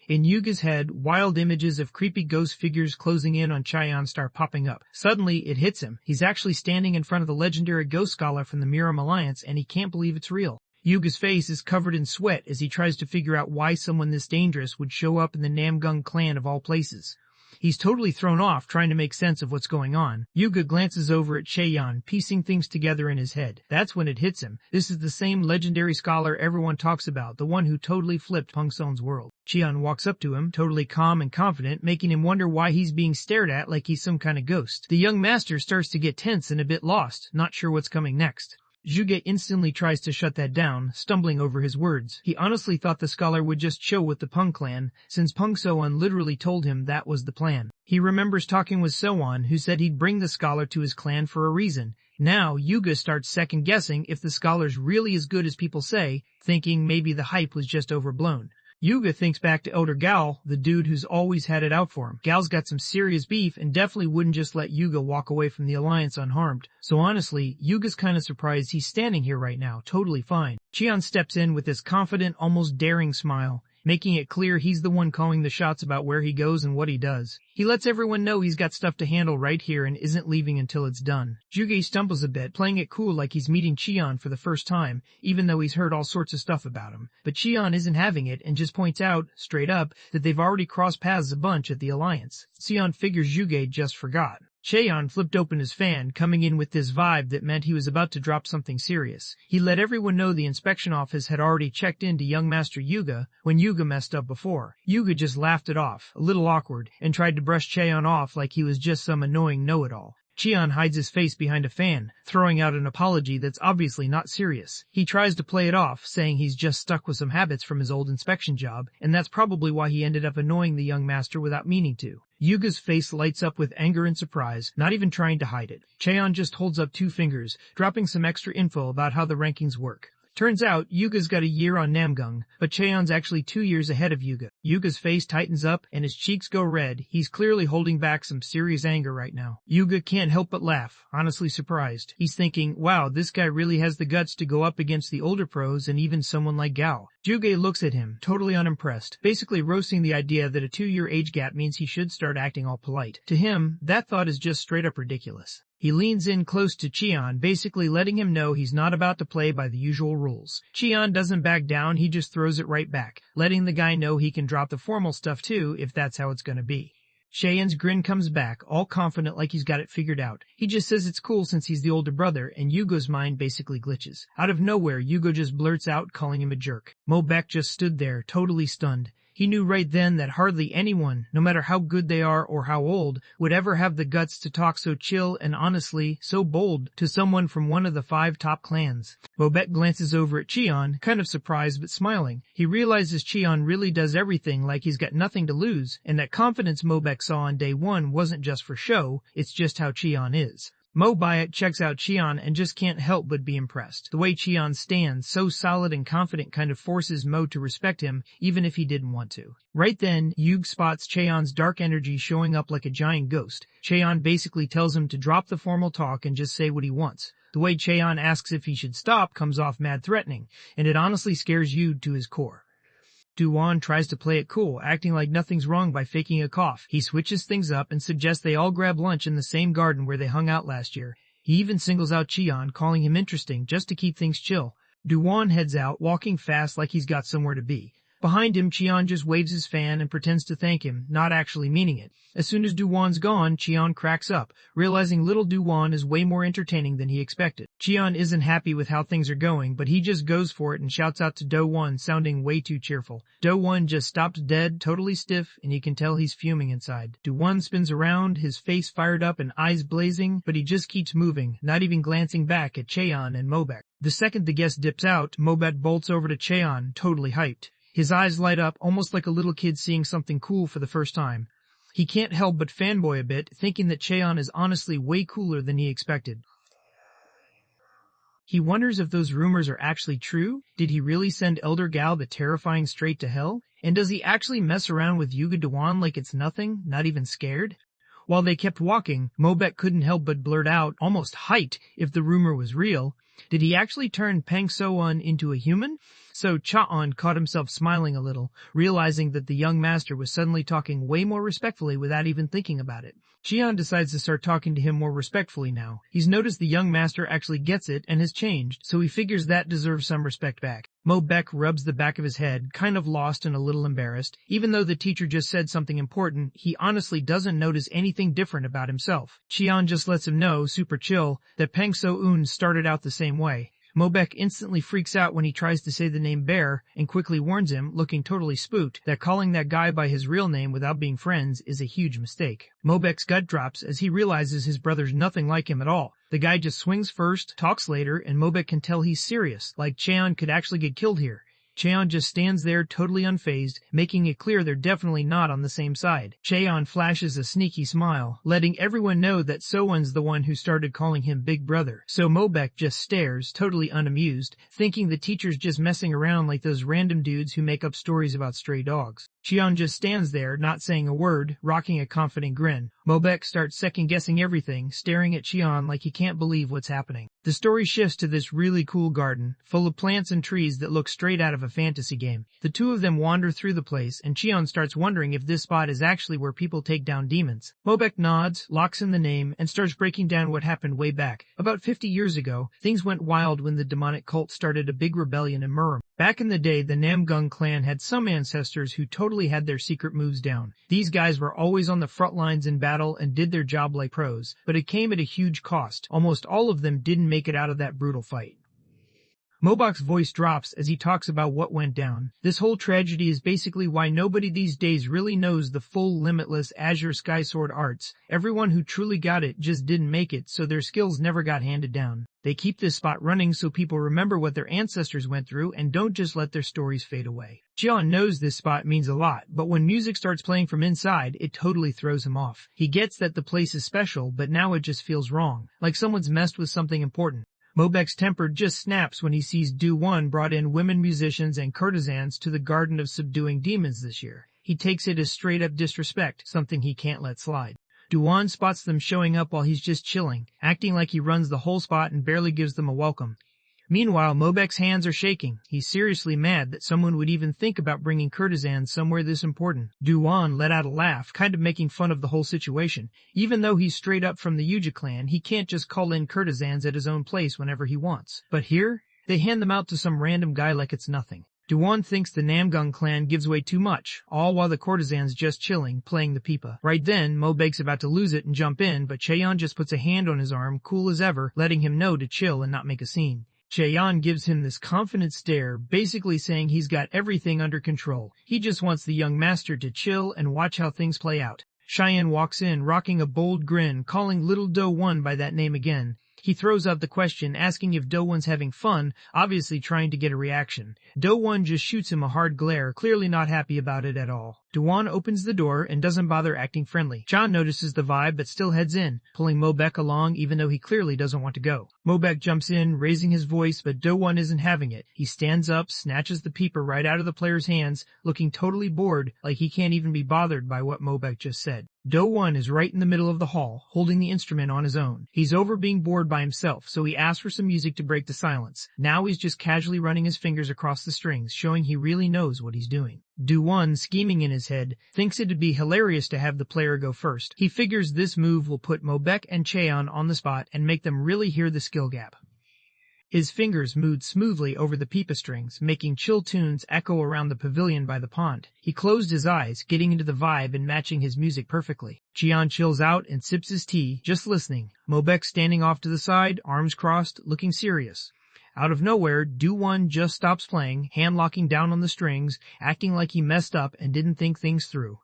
In Yuga's head, wild images of creepy ghost figures closing in on Cheon start popping up. Suddenly, it hits him. He's actually standing in front of the legendary ghost scholar from the Miram Alliance, and he can't believe it's real. Yuga's face is covered in sweat as he tries to figure out why someone this dangerous would show up in the Namgung clan of all places. He's totally thrown off, trying to make sense of what's going on. Yuga glances over at Cheon, piecing things together in his head. That's when it hits him. This is the same legendary scholar everyone talks about, the one who totally flipped Pung Son's world. Cheon walks up to him, totally calm and confident, making him wonder why he's being stared at like he's some kind of ghost. The young master starts to get tense and a bit lost, not sure what's coming next. Zhuge instantly tries to shut that down, stumbling over his words. He honestly thought the scholar would just chill with the Pung clan, since Pung So-on literally told him that was the plan. He remembers talking with So-on, who said he'd bring the scholar to his clan for a reason. Now, Yuga starts second-guessing if the scholar's really as good as people say, thinking maybe the hype was just overblown. Yuga thinks back to Elder Gal, the dude who's always had it out for him. Gal's got some serious beef and definitely wouldn't just let Yuga walk away from the Alliance unharmed. So honestly, Yuga's kind of surprised he's standing here right now, totally fine. Cheon steps in with his confident, almost daring smile, making it clear he's the one calling the shots about where he goes and what he does. He lets everyone know he's got stuff to handle right here and isn't leaving until it's done. Zhuge stumbles a bit, playing it cool like he's meeting Cheon for the first time, even though he's heard all sorts of stuff about him. But Cheon isn't having it and just points out, straight up, that they've already crossed paths a bunch at the Alliance. Cheon figures Zhuge just forgot. Cheon flipped open his fan, coming in with this vibe that meant he was about to drop something serious. He let everyone know the inspection office had already checked into young Master Yuga when Yuga messed up before. Yuga just laughed it off, a little awkward, and tried to brush Cheon off like he was just some annoying know-it-all. Cheon hides his face behind a fan, throwing out an apology that's obviously not serious. He tries to play it off, saying he's just stuck with some habits from his old inspection job, and that's probably why he ended up annoying the young master without meaning to. Yuga's face lights up with anger and surprise, not even trying to hide it. Cheon just holds up 2 fingers, dropping some extra info about how the rankings work. Turns out, Yuga's got a year on Namgung, but Cheon's actually 2 years ahead of Yuga. Yuga's face tightens up, and his cheeks go red. He's clearly holding back some serious anger right now. Yuga can't help but laugh, honestly surprised. He's thinking, wow, this guy really has the guts to go up against the older pros and even someone like Gao. Zhuge looks at him, totally unimpressed, basically roasting the idea that a 2-year age gap means he should start acting all polite. To him, that thought is just straight up ridiculous. He leans in close to Cheon, basically letting him know he's not about to play by the usual rules. Cheon doesn't back down, he just throws it right back, letting the guy know he can drop the formal stuff too if that's how it's gonna be. Cheon's grin comes back, all confident like he's got it figured out. He just says it's cool since he's the older brother, and Yugo's mind basically glitches. Out of nowhere, Yugo just blurts out, calling him a jerk. Mobek just stood there, totally stunned. He knew right then that hardly anyone, no matter how good they are or how old, would ever have the guts to talk so chill and honestly, so bold, to someone from one of the 5 top clans. Mobek glances over at Cheon, kind of surprised but smiling. He realizes Cheon really does everything like he's got nothing to lose, and that confidence Mobek saw on day 1 wasn't just for show, it's just how Cheon is. Mo Bayat checks out Cheon and just can't help but be impressed. The way Cheon stands, so solid and confident, kind of forces Mo to respect him, even if he didn't want to. Right then, Yug spots Cheon's dark energy showing up like a giant ghost. Cheon basically tells him to drop the formal talk and just say what he wants. The way Cheon asks if he should stop comes off mad threatening, and it honestly scares Yug to his core. Duan tries to play it cool, acting like nothing's wrong by faking a cough. He switches things up and suggests they all grab lunch in the same garden where they hung out last year. He even singles out Cheon, calling him interesting just to keep things chill. Duan heads out, walking fast like he's got somewhere to be. Behind him, Cheon just waves his fan and pretends to thank him, not actually meaning it. As soon as Duwan's gone, Cheon cracks up, realizing little Duwan is way more entertaining than he expected. Cheon isn't happy with how things are going, but he just goes for it and shouts out to Do-won, sounding way too cheerful. Do-won just stops dead, totally stiff, and you can tell he's fuming inside. Do-won spins around, his face fired up and eyes blazing, but he just keeps moving, not even glancing back at Cheon and Mobek. The second the guest dips out, Mobek bolts over to Cheon, totally hyped. His eyes light up, almost like a little kid seeing something cool for the first time. He can't help but fanboy a bit, thinking that Cheon is honestly way cooler than he expected. He wonders if those rumors are actually true. Did he really send Elder Gal the terrifying straight to hell? And does he actually mess around with Yuga Dewan like it's nothing, not even scared? While they kept walking, Mobek couldn't help but blurt out, almost hyped, if the rumor was real. Did he actually turn Pang So-eun into a human? So Cha-eun caught himself smiling a little, realizing that the young master was suddenly talking way more respectfully without even thinking about it. Cheon decides to start talking to him more respectfully now. He's noticed the young master actually gets it and has changed, so he figures that deserves some respect back. Mobek rubs the back of his head, kind of lost and a little embarrassed. Even though the teacher just said something important, he honestly doesn't notice anything different about himself. Cheon just lets him know, super chill, that Pang So-eun started out the same way. Mobek instantly freaks out when he tries to say the name Bear and quickly warns him, looking totally spooked, that calling that guy by his real name without being friends is a huge mistake. Mobek's gut drops as he realizes his brother's nothing like him at all. The guy just swings first, talks later, and Mobek can tell he's serious, like Cheon could actually get killed here. Cheon just stands there totally unfazed, making it clear they're definitely not on the same side. Cheon flashes a sneaky smile, letting everyone know that So-eun's the one who started calling him Big Brother. So Mobek just stares, totally unamused, thinking the teacher's just messing around like those random dudes who make up stories about stray dogs. Cheon just stands there, not saying a word, rocking a confident grin. Mobek starts second-guessing everything, staring at Cheon like he can't believe what's happening. The story shifts to this really cool garden, full of plants and trees that look straight out of a fantasy game. The two of them wander through the place, and Cheon starts wondering if this spot is actually where people take down demons. Mobek nods, locks in the name, and starts breaking down what happened way back. About 50 years ago, things went wild when the demonic cult started a big rebellion in Murim. Back in the day, the Namgung clan had some ancestors who totally had their secret moves down. These guys were always on the front lines in battle and did their job like pros, but it came at a huge cost. Almost all of them didn't make it out of that brutal fight. Mobek's voice drops as he talks about what went down. This whole tragedy is basically why nobody these days really knows the full limitless Azure Sky Sword arts. Everyone who truly got it just didn't make it, so their skills never got handed down. They keep this spot running so people remember what their ancestors went through and don't just let their stories fade away. Cheon knows this spot means a lot, but when music starts playing from inside, it totally throws him off. He gets that the place is special, but now it just feels wrong, like someone's messed with something important. Mobek's temper just snaps when he sees Do-won brought in women musicians and courtesans to the Garden of Subduing Demons this year. He takes it as straight-up disrespect, something he can't let slide. Do-won spots them showing up while he's just chilling, acting like he runs the whole spot and barely gives them a welcome. Meanwhile, Mobek's hands are shaking. He's seriously mad that someone would even think about bringing courtesans somewhere this important. Duan let out a laugh, kind of making fun of the whole situation. Even though he's straight up from the Yuja clan, he can't just call in courtesans at his own place whenever he wants. But here, they hand them out to some random guy like it's nothing. Duan thinks the Namgung clan gives away too much, all while the courtesan's just chilling, playing the pipa. Right then, Mobek's about to lose it and jump in, but Cheon just puts a hand on his arm, cool as ever, letting him know to chill and not make a scene. Cheon gives him this confident stare, basically saying he's got everything under control. He just wants the young master to chill and watch how things play out. Cheyenne walks in, rocking a bold grin, calling little Do-Won by that name again. He throws out the question, asking if Do-Won's having fun, obviously trying to get a reaction. Do-Won just shoots him a hard glare, clearly not happy about it at all. Do-Won opens the door and doesn't bother acting friendly. Chan notices the vibe but still heads in, pulling Mobek along even though he clearly doesn't want to go. Mobek jumps in, raising his voice, but Do-Won isn't having it. He stands up, snatches the peeper right out of the player's hands, looking totally bored, like he can't even be bothered by what Mobek just said. Do-Won is right in the middle of the hall, holding the instrument on his own. He's over being bored by himself, so he asks for some music to break the silence. Now he's just casually running his fingers across the strings, showing he really knows what he's doing. Do-Won, scheming in his head, thinks it'd be hilarious to have the player go first. He figures this move will put Mobek and Cheon on the spot and make them really hear the skill gap. His fingers moved smoothly over the pipa strings, making chill tunes echo around the pavilion by the pond. He closed his eyes, getting into the vibe and matching his music perfectly. Cheon chills out and sips his tea, just listening. Mobek standing off to the side, arms crossed, looking serious. Out of nowhere, Do-Won just stops playing, hand locking down on the strings, acting like he messed up and didn't think things through.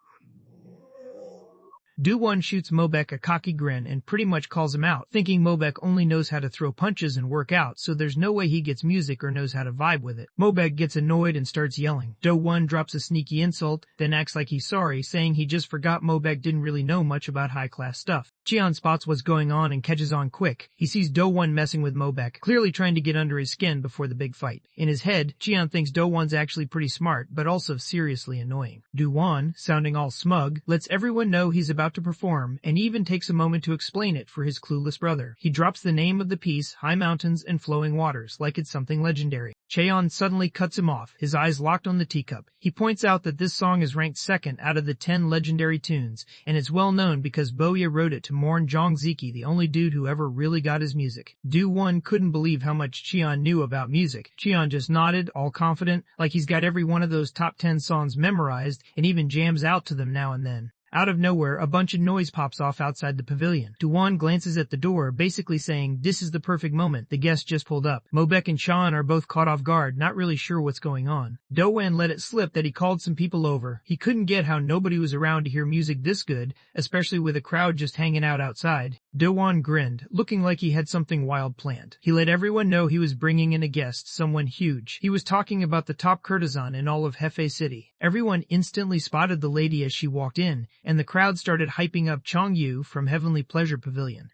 Do-Won shoots Mobek a cocky grin and pretty much calls him out, thinking Mobek only knows how to throw punches and work out, so there's no way he gets music or knows how to vibe with it. Mobek gets annoyed and starts yelling. Do-Won drops a sneaky insult, then acts like he's sorry, saying he just forgot Mobek didn't really know much about high-class stuff. Cheon spots what's going on and catches on quick. He sees Do-Won messing with Mobek, clearly trying to get under his skin before the big fight. In his head, Cheon thinks Do-Won's actually pretty smart, but also seriously annoying. Do-Won, sounding all smug, lets everyone know he's about to perform, and even takes a moment to explain it for his clueless brother. He drops the name of the piece, High Mountains and Flowing Waters, like it's something legendary. Cheon suddenly cuts him off, his eyes locked on the teacup. He points out that this song is ranked second out of the 10 legendary tunes, and it's well known because Boya wrote it to mourn Zhang Ziki, the only dude who ever really got his music. Do-Won couldn't believe how much Cheon knew about music. Cheon just nodded, all confident, like he's got every one of those top 10 songs memorized, and even jams out to them now and then. Out of nowhere, a bunch of noise pops off outside the pavilion. Do-Won glances at the door, basically saying, "This is the perfect moment. The guest just pulled up." Mobek and Chan are both caught off guard, not really sure what's going on. Do-Won let it slip that he called some people over. He couldn't get how nobody was around to hear music this good, especially with a crowd just hanging out outside. Do-Won grinned, looking like he had something wild planned. He let everyone know he was bringing in a guest, someone huge. He was talking about the top courtesan in all of Hefei City. Everyone instantly spotted the lady as she walked in, and the crowd started hyping up Chong-Yu from Heavenly Pleasure Pavilion.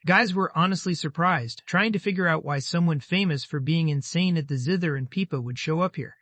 Guys were honestly surprised, trying to figure out why someone famous for being insane at the zither and pipa would show up here.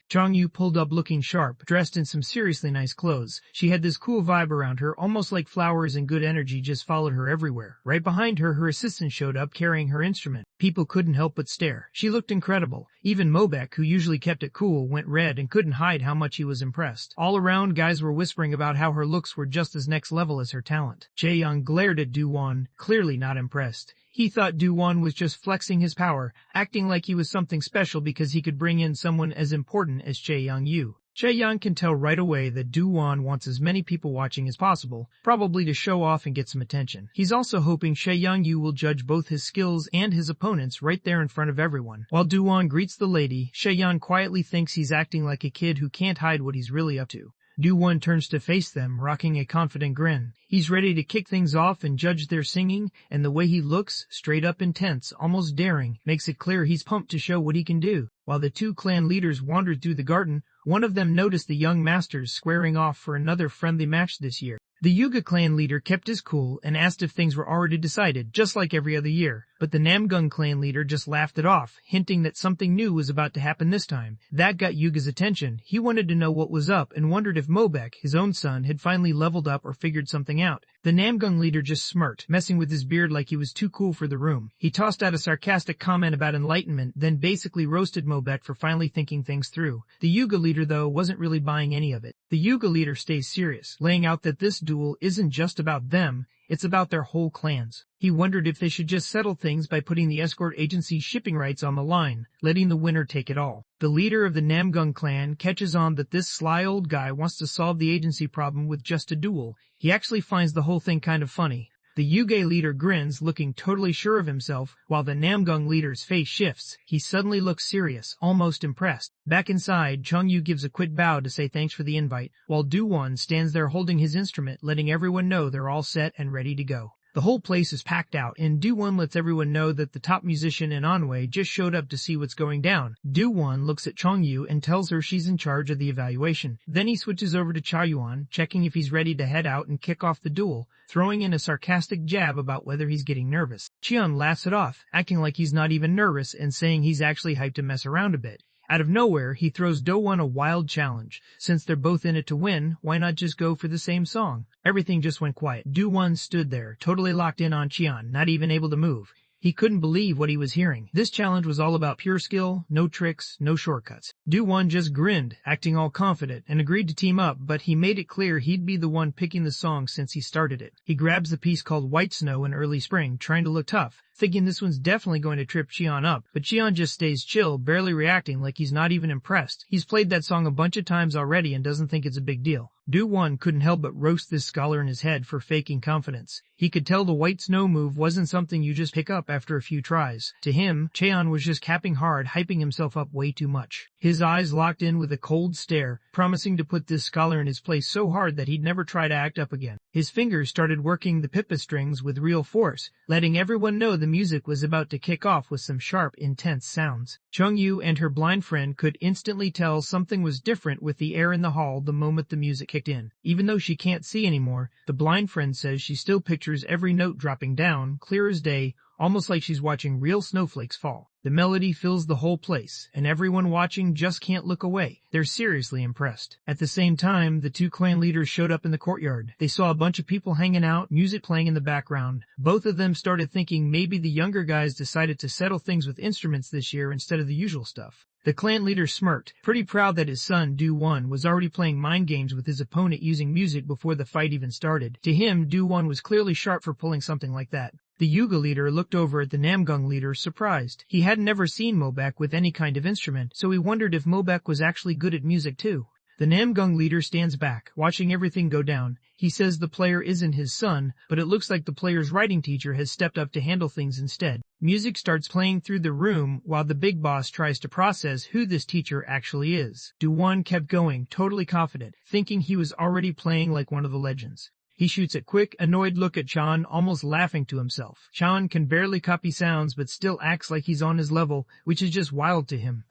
Chong-Yu pulled up looking sharp, dressed in some seriously nice clothes. She had this cool vibe around her, almost like flowers and good energy just followed her everywhere. Right behind her, her assistant showed up carrying her instrument. People couldn't help but stare. She looked incredible. Even Mobek, who usually kept it cool, went red and couldn't hide how much he was impressed. All around, guys were whispering about how her looks were just as next level as her talent. Jae-young glared at Do-Won, clearly not impressed. He thought Do-Won was just flexing his power, acting like he was something special because he could bring in someone as important as Chae-young-yu. Chae-young can tell right away that Do-Won wants as many people watching as possible, probably to show off and get some attention. He's also hoping Chae-young-yu will judge both his skills and his opponents right there in front of everyone. While Do-Won greets the lady, Chae-young quietly thinks he's acting like a kid who can't hide what he's really up to. Do-Won turns to face them, rocking a confident grin. He's ready to kick things off and judge their singing, and the way he looks, straight up intense, almost daring, makes it clear he's pumped to show what he can do. While the two clan leaders wandered through the garden, one of them noticed the young masters squaring off for another friendly match this year. The Yuga clan leader kept his cool and asked if things were already decided, just like every other year. but the Namgung clan leader just laughed it off, hinting that something new was about to happen this time. That got Yuga's attention. He wanted to know what was up and wondered if Mobek, his own son, had finally leveled up or figured something out. The Namgung leader just smirked, messing with his beard like he was too cool for the room. He tossed out a sarcastic comment about enlightenment, then basically roasted Mobek for finally thinking things through. The Yuga leader, though, wasn't really buying any of it. The Yuga leader stays serious, laying out that this duel isn't just about them, it's about their whole clans. He wondered if they should just settle things by putting the escort agency's shipping rights on the line, letting the winner take it all. The leader of the Namgung clan catches on that this sly old guy wants to solve the agency problem with just a duel. He actually finds the whole thing kind of funny. The Yuge leader grins, looking totally sure of himself, while the Namgung leader's face shifts. He suddenly looks serious, almost impressed. Back inside, Chongyu gives a quick bow to say thanks for the invite, while Do-won stands there holding his instrument, letting everyone know they're all set and ready to go. The whole place is packed out, and Do-won lets everyone know that the top musician in Anhui just showed up to see what's going down. Do-won looks at Chongyu and tells her she's in charge of the evaluation. Then he switches over to Cha-yuan, checking if he's ready to head out and kick off the duel, throwing in a sarcastic jab about whether he's getting nervous. Chion laughs it off, acting like he's not even nervous and saying he's actually hyped to mess around a bit. Out of nowhere, he throws Do-won a wild challenge. Since they're both in it to win, why not just go for the same song? Everything just went quiet. Do-won stood there, totally locked in on Chion, not even able to move. He couldn't believe what he was hearing. This challenge was all about pure skill, no tricks, no shortcuts. Do-won just grinned, acting all confident, and agreed to team up, but he made it clear he'd be the one picking the song since he started it. He grabs the piece called White Snow in early spring, trying to look tough, thinking this one's definitely going to trip Chion up, but Chion just stays chill, barely reacting like he's not even impressed. He's played that song a bunch of times already and doesn't think it's a big deal. Do-won couldn't help but roast this scholar in his head for faking confidence. He could tell the White Snow move wasn't something you just pick up after a few tries. To him, Cheon was just capping hard, hyping himself up way too much. His eyes locked in with a cold stare, promising to put this scholar in his place so hard that he'd never try to act up again. His fingers started working the pipa strings with real force, letting everyone know the music was about to kick off with some sharp, intense sounds. Chongyu and her blind friend could instantly tell something was different with the air in the hall the moment the music kicked in. Even though she can't see anymore, the blind friend says she still pictures every note dropping down, clear as day, almost like she's watching real snowflakes fall. The melody fills the whole place, and everyone watching just can't look away. They're seriously impressed. At the same time, the two clan leaders showed up in the courtyard. They saw a bunch of people hanging out, music playing in the background. Both of them started thinking maybe the younger guys decided to settle things with instruments this year instead of the usual stuff. The clan leader smirked, pretty proud that his son, Do-won, was already playing mind games with his opponent using music before the fight even started. To him, Do-won was clearly sharp for pulling something like that. The Yuga leader looked over at the Namgung leader, surprised. He hadn't ever seen Mobek with any kind of instrument, so he wondered if Mobek was actually good at music too. The Namgung leader stands back, watching everything go down. He says the player isn't his son, but it looks like the player's writing teacher has stepped up to handle things instead. Music starts playing through the room while the big boss tries to process who this teacher actually is. Do-won kept going, totally confident, thinking he was already playing like one of the legends. He shoots a quick, annoyed look at Chan, almost laughing to himself. Chan can barely copy sounds but still acts like he's on his level, which is just wild to him.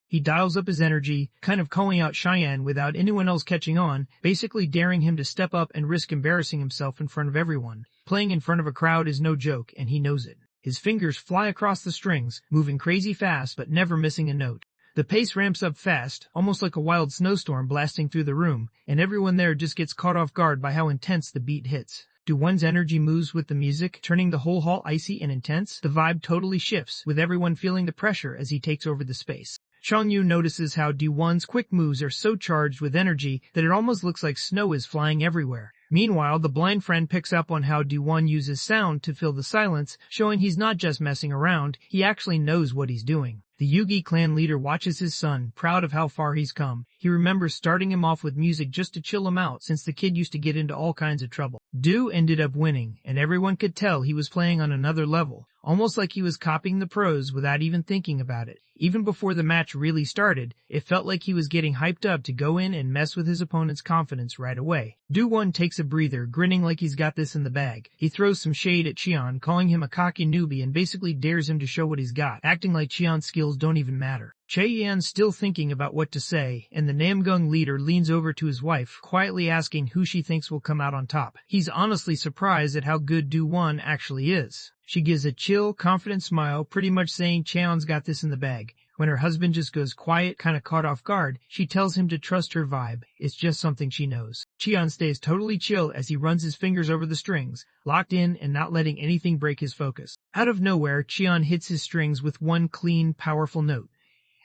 He dials up his energy, kind of calling out Cheyenne without anyone else catching on, basically daring him to step up and risk embarrassing himself in front of everyone. Playing in front of a crowd is no joke, and he knows it. His fingers fly across the strings, moving crazy fast but never missing a note. The pace ramps up fast, almost like a wild snowstorm blasting through the room, and everyone there just gets caught off guard by how intense the beat hits. Do-won's energy moves with the music, turning the whole hall icy and intense. The vibe totally shifts, with everyone feeling the pressure as he takes over the space. Chongyu notices how Do-won's quick moves are so charged with energy that it almost looks like snow is flying everywhere. Meanwhile, the blind friend picks up on how Do-won uses sound to fill the silence, showing he's not just messing around, he actually knows what he's doing. The Yugi clan leader watches his son, proud of how far he's come. He remembers starting him off with music just to chill him out, since the kid used to get into all kinds of trouble. Do ended up winning, and everyone could tell he was playing on another level, almost like he was copying the pros without even thinking about it. Even before the match really started, it felt like he was getting hyped up to go in and mess with his opponent's confidence right away. Do-won takes a breather, grinning like he's got this in the bag. He throws some shade at Cheon, calling him a cocky newbie and basically dares him to show what he's got, acting like Cheon's skills don't even matter. Che-Yan's still thinking about what to say, and the Namgung leader leans over to his wife, quietly asking who she thinks will come out on top. He's honestly surprised at how good Do-won actually is. She gives a chill, confident smile, pretty much saying Cheon's got this in the bag. When her husband just goes quiet, kinda caught off guard, she tells him to trust her vibe. It's just something she knows. Cheon stays totally chill as he runs his fingers over the strings, locked in and not letting anything break his focus. Out of nowhere, Cheon hits his strings with one clean, powerful note.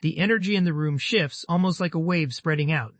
The energy in the room shifts, almost like a wave spreading out.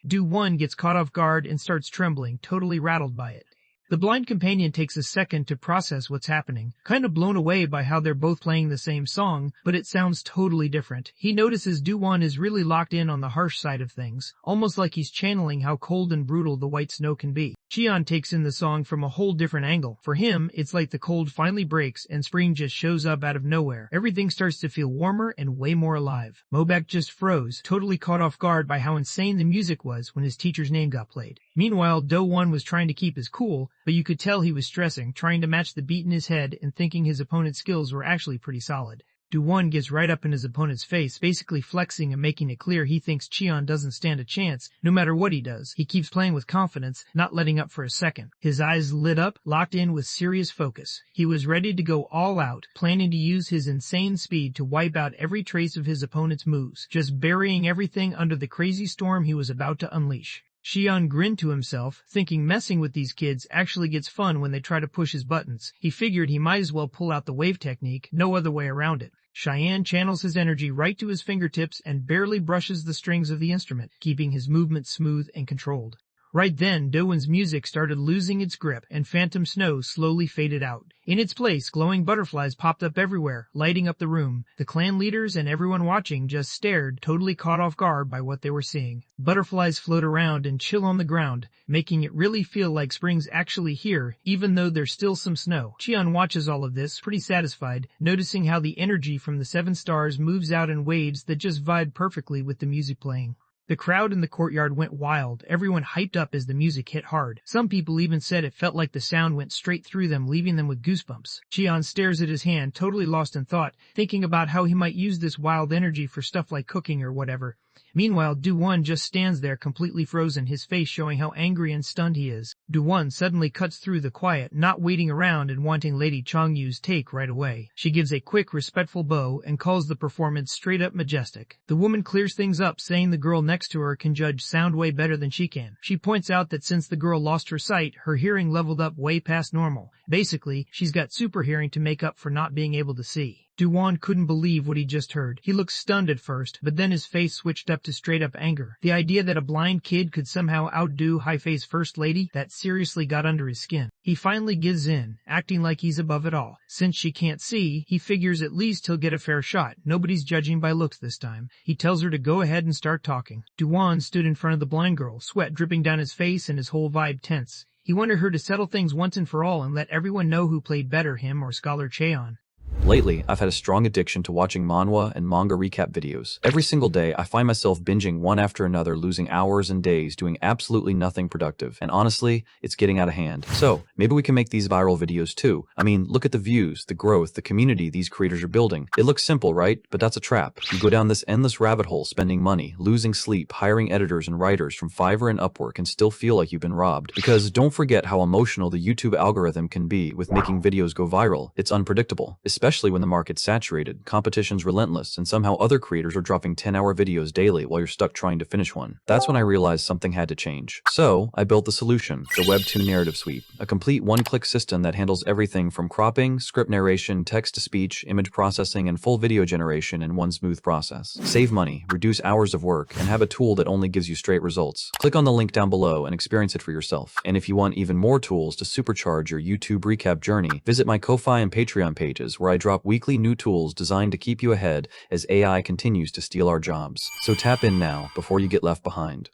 Do-won gets caught off guard and starts trembling, totally rattled by it. The blind companion takes a second to process what's happening, kind of blown away by how they're both playing the same song, but it sounds totally different. He notices Do-won is really locked in on the harsh side of things, almost like he's channeling how cold and brutal the white snow can be. Cheon takes in the song from a whole different angle. For him, it's like the cold finally breaks and spring just shows up out of nowhere. Everything starts to feel warmer and way more alive. Mobek just froze, totally caught off guard by how insane the music was when his teacher's name got played. Meanwhile, Do-won was trying to keep his cool, but you could tell he was stressing, trying to match the beat in his head and thinking his opponent's skills were actually pretty solid. Do-won gets right up in his opponent's face, basically flexing and making it clear he thinks Cheon doesn't stand a chance, no matter what he does. He keeps playing with confidence, not letting up for a second. His eyes lit up, locked in with serious focus. He was ready to go all out, planning to use his insane speed to wipe out every trace of his opponent's moves, just burying everything under the crazy storm he was about to unleash. Cheon grinned to himself, thinking messing with these kids actually gets fun when they try to push his buttons. He figured he might as well pull out the wave technique, no other way around it. Cheyenne channels his energy right to his fingertips and barely brushes the strings of the instrument, keeping his movements smooth and controlled. Right then, Do-won's music started losing its grip, and phantom snow slowly faded out. In its place, glowing butterflies popped up everywhere, lighting up the room. The clan leaders and everyone watching just stared, totally caught off guard by what they were seeing. Butterflies float around and chill on the ground, making it really feel like spring's actually here, even though there's still some snow. Cheon watches all of this, pretty satisfied, noticing how the energy from the 7 stars moves out in waves that just vibe perfectly with the music playing. The crowd in the courtyard went wild, everyone hyped up as the music hit hard. Some people even said it felt like the sound went straight through them, leaving them with goosebumps. Cheon stares at his hand, totally lost in thought, thinking about how he might use this wild energy for stuff like cooking or whatever. Meanwhile, Do-won just stands there completely frozen, his face showing how angry and stunned he is. Do-won suddenly cuts through the quiet, not waiting around and wanting Lady Chongyu's take right away. She gives a quick, respectful bow and calls the performance straight up majestic. The woman clears things up, saying the girl next to her can judge sound way better than she can. She points out that since the girl lost her sight, her hearing leveled up way past normal. Basically, she's got super hearing to make up for not being able to see. Do-won couldn't believe what he just heard. He looked stunned at first, but then his face switched up to straight-up anger. The idea that a blind kid could somehow outdo High-Face First Lady, that seriously got under his skin. He finally gives in, acting like he's above it all. Since she can't see, he figures at least he'll get a fair shot. Nobody's judging by looks this time. He tells her to go ahead and start talking. Do-won stood in front of the blind girl, sweat dripping down his face and his whole vibe tense. He wanted her to settle things once and for all and let everyone know who played better, him or Scholar Cheon. Lately, I've had a strong addiction to watching manhwa and manga recap videos. Every single day, I find myself binging one after another, losing hours and days doing absolutely nothing productive. And honestly, it's getting out of hand. So, maybe we can make these viral videos too. I mean, look at the views, the growth, the community these creators are building. It looks simple, right? But that's a trap. You go down this endless rabbit hole, spending money, losing sleep, hiring editors and writers from Fiverr and Upwork, and still feel like you've been robbed. Because don't forget how emotional the YouTube algorithm can be with making videos go viral. It's unpredictable, especially when the market's saturated, competition's relentless, and somehow other creators are dropping 10-hour videos daily while you're stuck trying to finish one. That's when I realized something had to change. So, I built the solution, the Webtoon Narrative Suite, a complete one-click system that handles everything from cropping, script narration, text-to-speech, image processing, and full video generation in one smooth process. Save money, reduce hours of work, and have a tool that only gives you straight results. Click on the link down below and experience it for yourself. And if you want even more tools to supercharge your YouTube recap journey, visit my Ko-Fi and Patreon pages where I drop weekly new tools designed to keep you ahead as AI continues to steal our jobs. So tap in now before you get left behind.